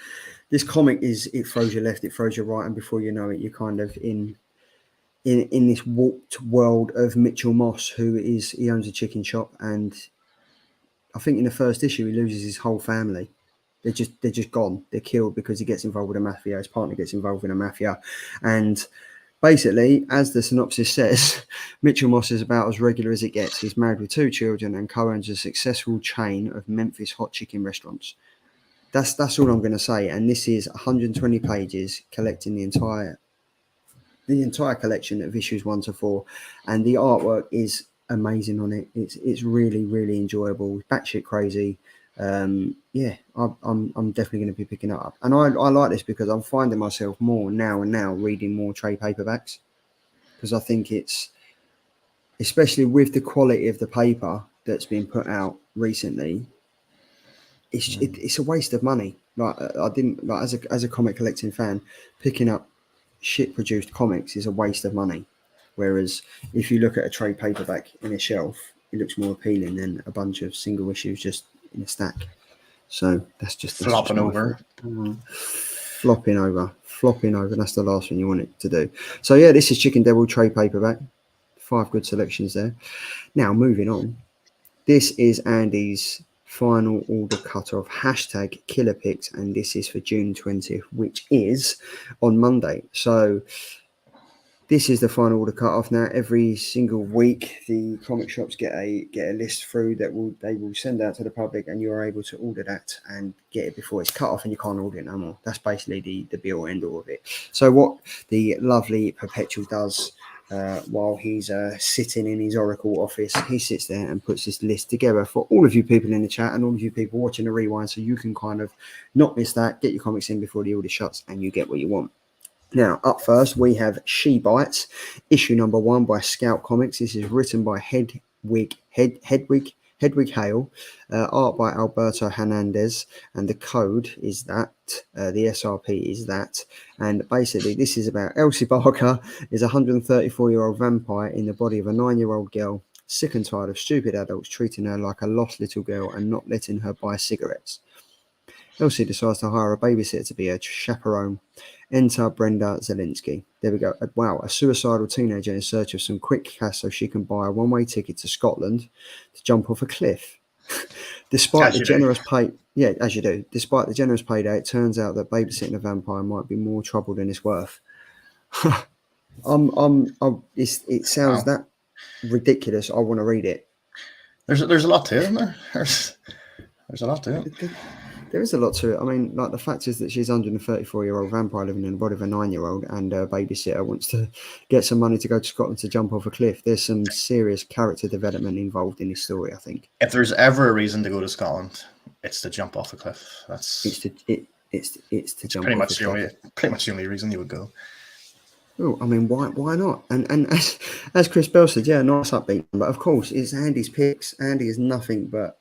this comic it throws you left, it throws you right, and before you know it, you're kind of in this warped world of Mitchell Moss, he owns a chicken shop, and I think in the first issue he loses his whole family. They're just gone. They're killed because he gets involved with a mafia. His partner gets involved in a mafia, and basically, as the synopsis says, Mitchell Moss is about as regular as it gets. He's married with 2 children and co-owns a successful chain of Memphis hot chicken restaurants. That's all I'm going to say. And this is 120 pages collecting the entire collection of issues 1 to 4, and the artwork is amazing on it. It's really, really enjoyable. It's batshit crazy. Yeah, I'm definitely going to be picking it up, and I like this because I'm finding myself more now reading more trade paperbacks, because I think it's, especially with the quality of the paper that's been put out recently, it's a waste of money. Like, I didn't like, as a comic collecting fan, picking up shit produced comics is a waste of money. Whereas if you look at a trade paperback in a shelf, it looks more appealing than a bunch of single issues just in a stack. So that's just flopping over. Flopping over. That's the last thing you want it to do. So yeah, this is Chicken Devil trade paperback. 5 good selections there. Now moving on. This is Andy's final order cut-off, #Killer Picks, and this is for June 20th, which is on Monday. So this is the final order cut off now. Every single week, the comic shops get a list through that they will send out to the public, and you're able to order that and get it before it's cut off, and you can't order it no more. That's basically the be all end all of it. So what the lovely Perpetual does while he's sitting in his Oracle office, he sits there and puts this list together for all of you people in the chat and all of you people watching the rewind, so you can kind of not miss that, get your comics in before the order shuts, and you get what you want. Now, up first, we have She Bites, issue number 1 by Scout Comics. This is written by Hedwig Hale, art by Alberto Hernandez, and the code is that, the SRP is that. And basically, this is about Elsie Barker is a 134-year-old vampire in the body of a 9-year-old girl, sick and tired of stupid adults treating her like a lost little girl and not letting her buy cigarettes. Elsie decides to hire a babysitter to be her chaperone. Enter Brenda Zelensky. There we go. Wow, a suicidal teenager in search of some quick cash so she can buy a one-way ticket to Scotland to jump off a cliff. Despite the generous pay, yeah, as you do. Despite the generous payday, it turns out that babysitting a vampire might be more trouble than it's worth. It sounds that ridiculous. I want to read it. There's a lot to it, isn't there? There's a lot to it. There is a lot to it. I mean, like, the fact is that she's 134-year-old vampire living in the body of a 9-year-old, and a babysitter wants to get some money to go to Scotland to jump off a cliff. There's some serious character development involved in this story, I think. If there's ever a reason to go to Scotland, it's to jump off a cliff. It's to jump pretty off much a cliff. Pretty much the only reason you would go. Oh, I mean, why not? And as Chris Bell said, yeah, nice upbeat. But of course, it's Andy's picks. Andy is nothing but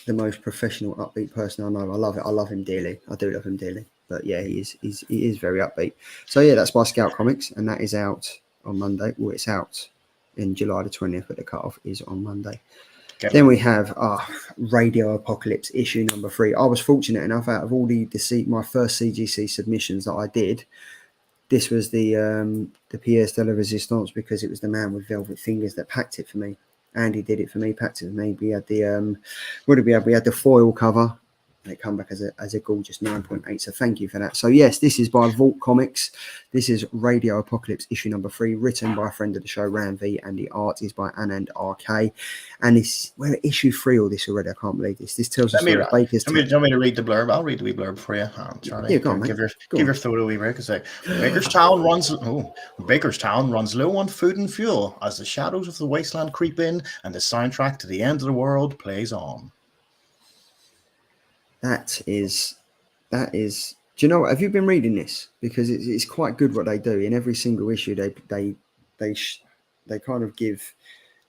the most professional, upbeat person I know. I love it. I love him dearly. I do love him dearly. But yeah, he is very upbeat. So yeah, that's by Scout Comics, and that is out on Monday. Well, it's out in July the 20th, but the cutoff is on Monday. Okay. Then we have Radio Apocalypse issue number 3. I was fortunate enough, out of all my first CGC submissions that I did, this was the pièce de la résistance, because it was the man with velvet fingers that packed it for me. Andy did it for me, packed it for me. We had the what did we have? We had the foil cover. And it come back as a gorgeous 9.8. So thank you for that. So yes, this is by Vault Comics. This is Radio Apocalypse issue number 3, written by a friend of the show, Ram V, and the art is by Anand RK. And we're at issue 3 all this already. I can't believe this. This tells us about Baker's. Do you want me to read the blurb? I'll read the wee blurb for you, Charlie. Yeah, go on, mate. Give your throat a wee break. It's like Bakerstown runs low on food and fuel as the shadows of the wasteland creep in and the soundtrack to the end of the world plays on. That is. Do you know what? Have you been reading this? Because it's quite good what they do in every single issue. They kind of give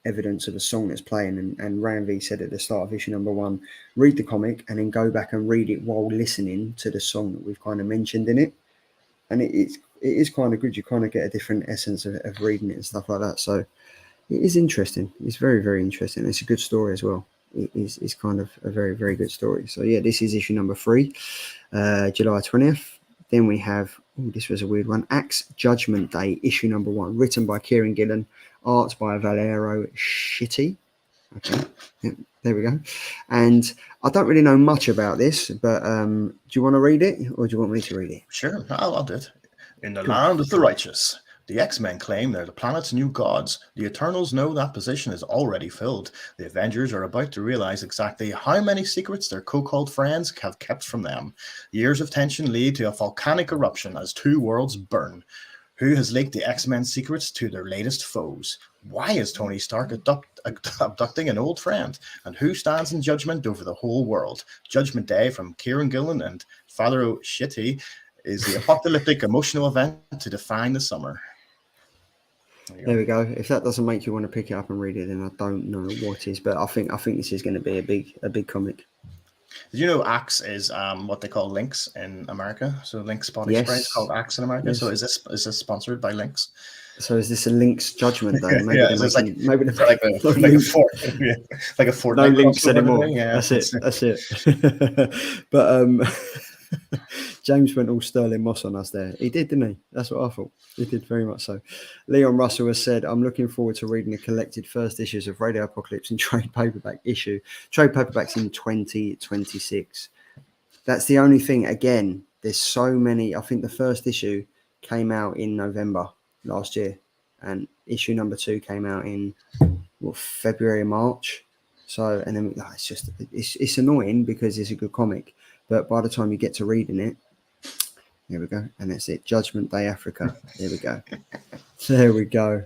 evidence of a song that's playing. And Ranvi said at the start of issue number 1, read the comic and then go back and read it while listening to the song that we've kind of mentioned in it. And it is kind of good. You kind of get a different essence of reading it and stuff like that. So it is interesting. It's very, very interesting. It's a good story as well. It's kind of a very, very good story. So yeah, this is issue number 3, July 20th. Then we have, this was a weird one, Axe Judgment Day, issue number 1, written by Kieran Gillen, art by Valero Shitty. Okay, yeah, there we go. And I don't really know much about this, but do you want to read it, or do you want me to read it? Sure, I'll do it. In the land of the righteous, the X-Men claim they're the planet's new gods. The Eternals know that position is already filled. The Avengers are about to realize exactly how many secrets their co-called friends have kept from them. Years of tension lead to a volcanic eruption as 2 worlds burn. Who has leaked the X-Men secrets to their latest foes? Why is Tony Stark abducting an old friend? And who stands in judgment over the whole world? Judgment Day from Kieran Gillen and Father Shitty is the apocalyptic emotional event to define the summer. There we go. If that doesn't make you want to pick it up and read it, then I don't know what is. But I think this is going to be a big comic. Did you know Axe is what they call Lynx in America? So Lynx body spray is called Axe in America. Yes. So is this sponsored by Lynx? So is this a Lynx Judgment Day? Maybe yeah, it's like a Fortnite. No Lynx anymore. Yeah, that's it. But James went all Sterling Moss on us there. He did, didn't he? That's what I thought. He did, very much so. Leon Russell has said, I'm looking forward to reading the collected first issues of Radio Apocalypse in trade paperbacks in 2026. That's the only thing. Again, there's so many. I think the first issue came out in November. last year, and issue number 2 came out in February, March. So, and then it's annoying because it's a good comic, but by the time you get to reading it, here we go, and that's it. Judgment Day Africa. There we go. There we go.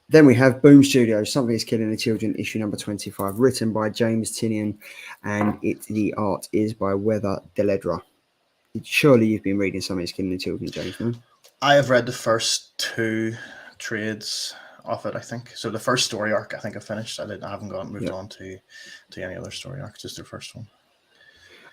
Then we have Boom Studios, Something is Killing the Children, issue number 25, written by James Tynion, and the art is by Weather Deledra. Surely you've been reading Something is Killing the Children, James, no? I have read the first 2 trades of it, I think. So the first story arc, I think I finished. I haven't moved on to any other story arc, just the first one.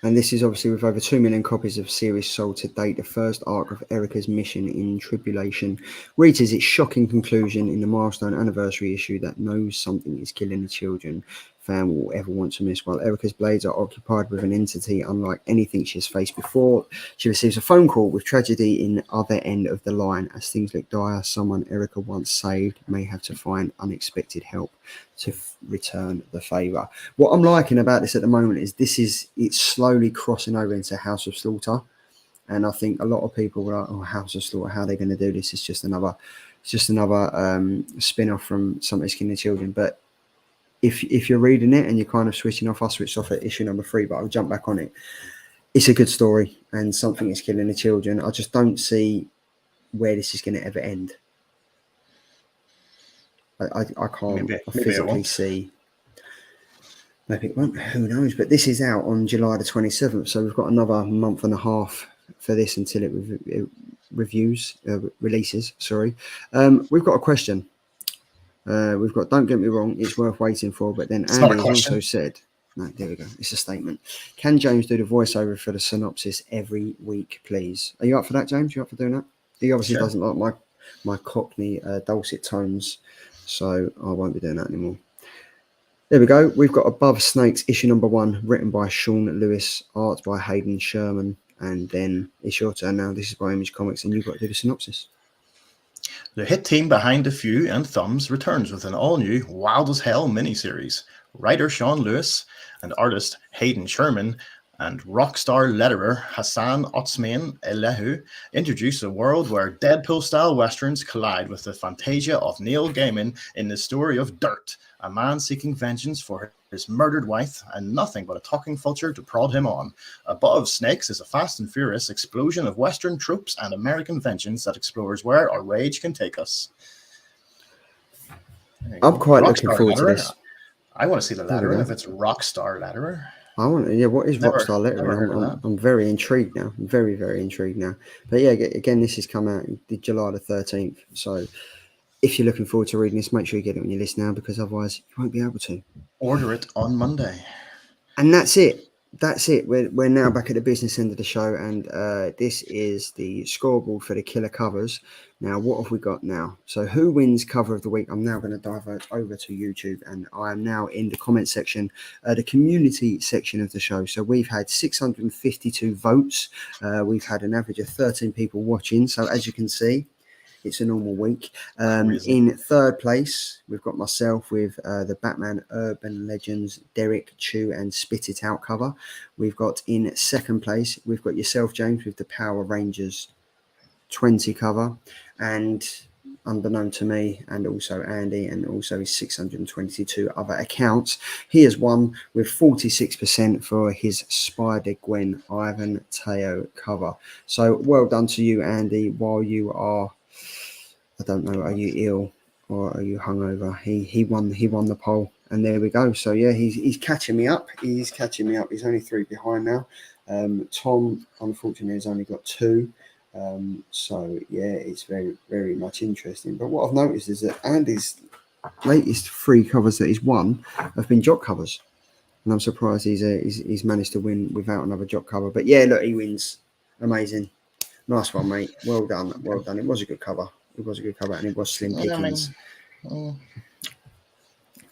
And this is obviously with over 2 million copies of series sold to date, the first arc of Erica's mission in tribulation reaches its shocking conclusion in the milestone anniversary issue that knows something is killing the children fan will ever want to miss. While Erica's blades are occupied with an entity unlike anything she has faced before, she receives a phone call with tragedy in the other end of the line. As things look dire, someone Erica once saved may have to find unexpected help to return the favour. What I'm liking about this at the moment is it's slowly crossing over into House of Slaughter, and I think a lot of people were like, "Oh, House of Slaughter, how are they going to do this? It's just another spin-off from Something's Killing the Children." But if you're reading it and you're kind of switching off, I switched off at issue number 3, but I'll jump back on it. It's a good story, and Something is Killing the Children. I just don't see where this is going to ever end. I can't physically see. Maybe it won't. Who knows? But this is out on July the 27th, so we've got another month and a half for this until it releases. Sorry. We've got a question. We've got, don't get me wrong, it's worth waiting for. But then Andy has also said, no, there we go. It's a statement. Can James do the voiceover for the synopsis every week, please? Are you up for that, James? You up for doing that? He obviously doesn't like my Cockney dulcet tones, so I won't be doing that anymore. There we go. We've got Above Snakes, issue number 1, written by Sean Lewis, art by Hayden Sherman, and then it's your turn now. This is by Image Comics, and you've got to do the synopsis. The hit team behind A Few and Thumbs returns with an all-new Wild as Hell miniseries. Writer Sean Lewis and artist Hayden Sherman and rockstar letterer Hassan Otsmane Elehu introduce a world where Deadpool-style westerns collide with the fantasia of Neil Gaiman in the story of Dirt, a man seeking vengeance for his murdered wife and nothing but a talking vulture to prod him on. Above Snakes is a fast and furious explosion of Western tropes and American vengeance that explores where our rage can take us. I'm quite looking forward to this. I want to see the letterer if it's Rockstar Letterer. What is Rockstar Lettering? I'm very intrigued now. I'm very, very intrigued now. But yeah, again, this has come out July the 13th. So if you're looking forward to reading this, make sure you get it on your list now, because otherwise you won't be able to. Order it on Monday. And that's it. That's it. We're now back at the business end of the show, and this is the scoreboard for the killer covers. Now, what have we got now? So who wins cover of the week? I'm now going to divert over to YouTube, and I am now in the comment section, the community section of the show. So we've had 652 votes. We've had an average of 13 people watching. So as you can see, it's a normal week. In third place, we've got myself with the Batman Urban Legends, Derek, Chew and Spit It Out cover. We've got in second place, we've got yourself, James, with the Power Rangers 20 cover. And unbeknown to me, and also Andy, and also his 622 other accounts, he has won with 46% for his Spider-Gwen Ivan Teo cover. So well done to you, Andy, while you are... I don't know, are you ill or are you hungover? He won the poll, and there we go. So yeah, he's catching me up. He's only 3 behind now. Tom, unfortunately, has only got 2. So yeah, it's very, very much interesting. But what I've noticed is that Andy's latest 3 covers that he's won have been Jock covers, and I'm surprised he's managed to win without another Jock cover. But yeah, look, he wins. Amazing, nice one, mate. Well done, well done. It was a good cover. It was a good cover, and it was slim pickings.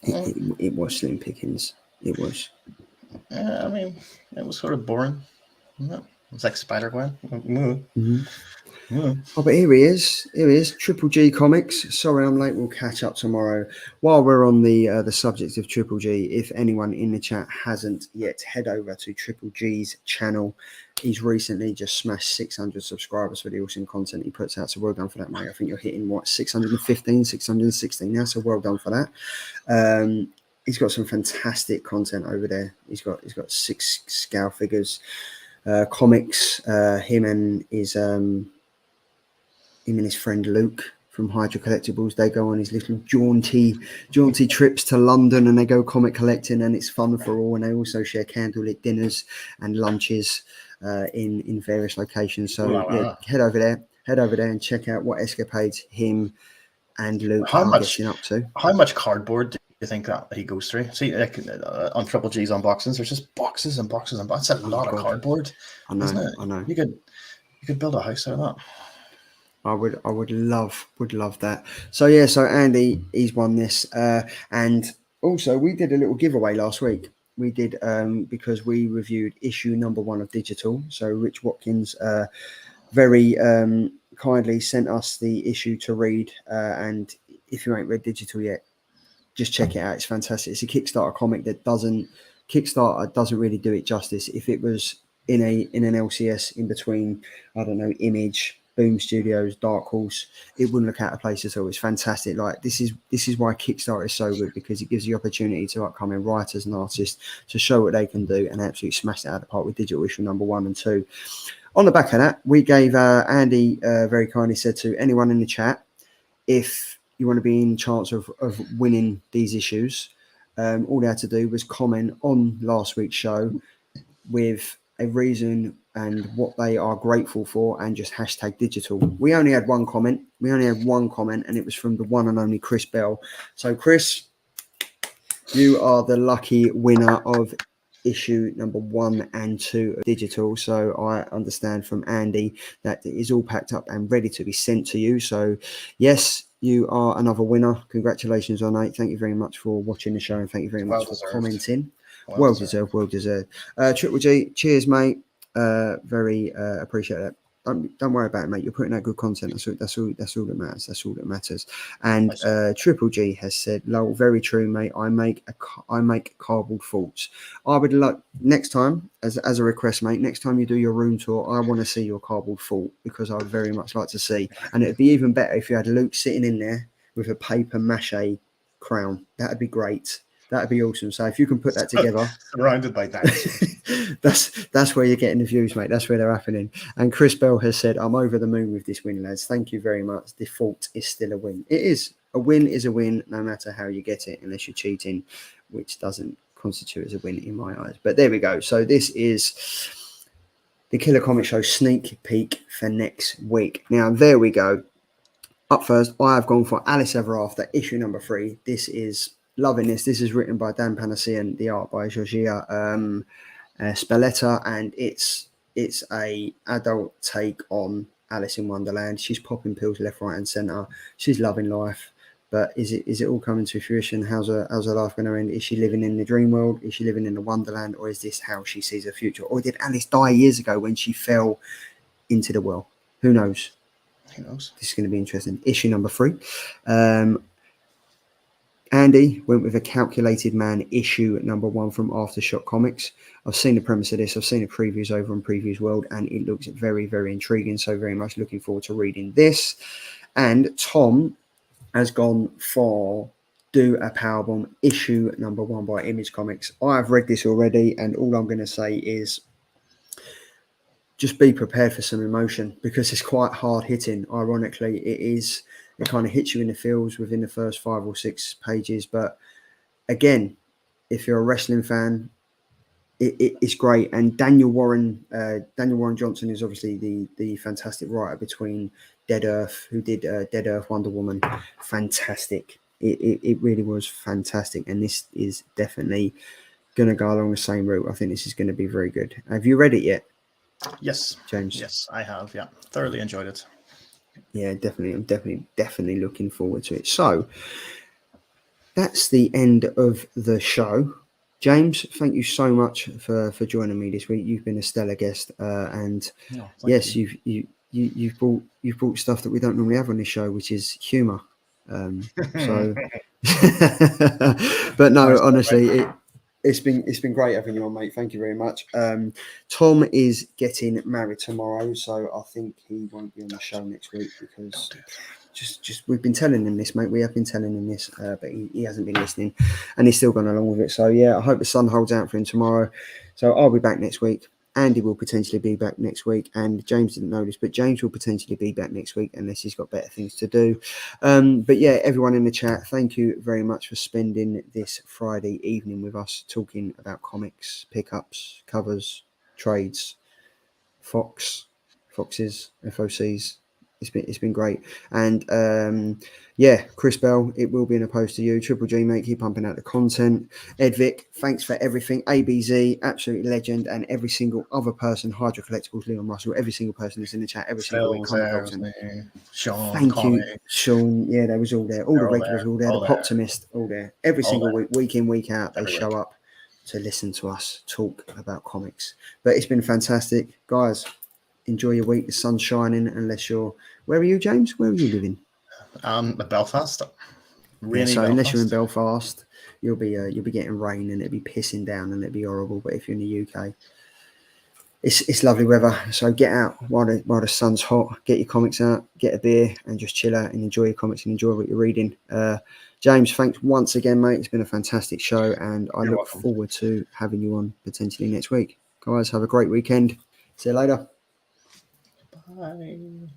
It was slim pickings. It was. It was sort of boring. It was like Spider-Gwen. Mm-hmm. Oh, but here he is. Here he is. Triple G Comics. Sorry, I'm late. We'll catch up tomorrow. While we're on the subject of Triple G, if anyone in the chat hasn't yet, head over to Triple G's channel. He's recently just smashed 600 subscribers for the awesome content he puts out. So well done for that, mate. I think you're hitting 615, 616 now. So well done for that. He's got some fantastic content over there. He's got 6 scale figures, comics. Him and his friend Luke from Hydra Collectibles, they go on his little jaunty trips to London, and they go comic collecting, and it's fun for all. And they also share candlelit dinners and lunches in various locations. So yeah, head over there and check out what escapades him and Luke are getting up to. How much cardboard do you think that he goes through? See, like, on Triple G's unboxings, there's just boxes and boxes and boxes. That's a lot of cardboard. I know, isn't it? I know. You could build a house out of that. I would love that. So yeah, so Andy, he's won this, and also we did a little giveaway last week. We did because we reviewed issue number 1 of Digital. So Rich Watkins very kindly sent us the issue to read, and if you ain't read Digital yet, just check it out. It's fantastic. It's a Kickstarter comic that Kickstarter doesn't really do it justice. If it was in an LCS in between, I don't know, Image, Boom Studios, Dark Horse, it wouldn't look out of place at all. It's fantastic. Like this is why Kickstarter is so good, because it gives the opportunity to upcoming writers and artists to show what they can do and absolutely smash it out of the park with Digital issue number 1 and 2. On the back of that, we gave Andy very kindly said to anyone in the chat, if you want to be in chance of winning these issues, all they had to do was comment on last week's show with a reason and what they are grateful for, and just hashtag Digital. We only had one comment, and it was from the one and only Chris Bell. So Chris, you are the lucky winner of issue number 1 and 2 of Digital. So I understand from Andy that it is all packed up and ready to be sent to you. So yes, you are another winner. Congratulations on it. Thank you very much for watching the show, and thank you very much for commenting. Well deserved. Triple G, cheers, mate. Very appreciate that. Don't worry about it, mate. You're putting out good content. That's all that matters. And Triple G has said, "Lol, very true, mate. I make cardboard forts. I would like next time, as a request, mate. Next time you do your room tour, I want to see your cardboard fort, because I'd very much like to see. And it'd be even better if you had Luke sitting in there with a paper mache crown. That'd be great. That'd be awesome. So if you can put that together, surrounded by that, that's where you're getting the views, mate. That's where they're happening. And Chris Bell has said, "I'm over the moon with this win, lads. Thank you very much. The fault is still a win. It is a win, no matter how you get it, unless you're cheating, which doesn't constitute as a win in my eyes." But there we go. So this is the Killer Comic Show sneak peek for next week. Now there we go. Up first, I have gone for Alice Ever After, issue number 3. This is loving this. This is written by Dan Panacea, the art by Georgia Spalletta, and it's a adult take on Alice in Wonderland. She's popping pills left, right, and centre. She's loving life, but is it all coming to fruition? How's her life going to end? Is she living in the dream world? Is she living in the Wonderland, or is this how she sees her future? Or did Alice die years ago when she fell into the well? Who knows? This is going to be interesting. Issue number 3. Andy went with a Calculated Man issue number 1 from Aftershock Comics. I've seen the premise of this. I've seen the previews over on Previews World, and it looks very, very intriguing. So very much looking forward to reading this. And Tom has gone for Do a Powerbomb issue number 1 by Image Comics. I've read this already, and all I'm going to say is just be prepared for some emotion, because it's quite hard hitting. Ironically, it kind of hits you in the feels within the first 5 or 6 pages. But again, if you're a wrestling fan, it's great. And Daniel Warren Johnson is obviously the fantastic writer between Dead Earth, who did Dead Earth, Wonder Woman. Fantastic. It really was fantastic. And this is definitely going to go along the same route. I think this is going to be very good. Have you read it yet? Yes, James. Yes, I have. Yeah, thoroughly enjoyed it. Yeah, definitely. I'm definitely looking forward to it. So that's the end of the show. James, thank you so much for joining me this week. You've been a stellar guest, and yes, you you've brought stuff that we don't normally have on this show, which is humour. So, but no, honestly, it's been great having you on, mate. Thank you very much. Tom is getting married tomorrow, so I think he won't be on the show next week because just we've been telling him this, mate. We have been telling him this, but he hasn't been listening, and he's still gone along with it. So yeah, I hope the sun holds out for him tomorrow. So I'll be back next week. Andy will potentially be back next week, and James didn't know this, but James will potentially be back next week unless he's got better things to do. But yeah, everyone in the chat, thank you very much for spending this Friday evening with us talking about comics, pickups, covers, trades, foxes, FOCs. It's been great. And yeah, Chris Bell, it will be in a post to you. Triple G, mate, keep pumping out the content. Ed Vic, thanks for everything. ABZ, absolute legend, and every single other person, Hydra Collectibles, Leon Russell, every single person that's in the chat, every single week. Sean, thank Connie. you, Sean. Yeah, they was all there. All the regulars, all there. The Poptimist, all there. Every single week in, week out, they show up to listen to us talk about comics. But it's been fantastic, guys. Enjoy your week. The sun's shining. Unless you're, where are you, James? Where are you living? Belfast. Rainy so Belfast. Unless you're in Belfast, you'll be getting rain and it'll be pissing down and it'll be horrible. But if you're in the UK, it's lovely weather. So get out while the sun's hot. Get your comics out. Get a beer and just chill out and enjoy your comics and enjoy what you're reading. James, thanks once again, mate. It's been a fantastic show, and I look forward to having you on potentially next week. Guys, have a great weekend. See you later. Bye.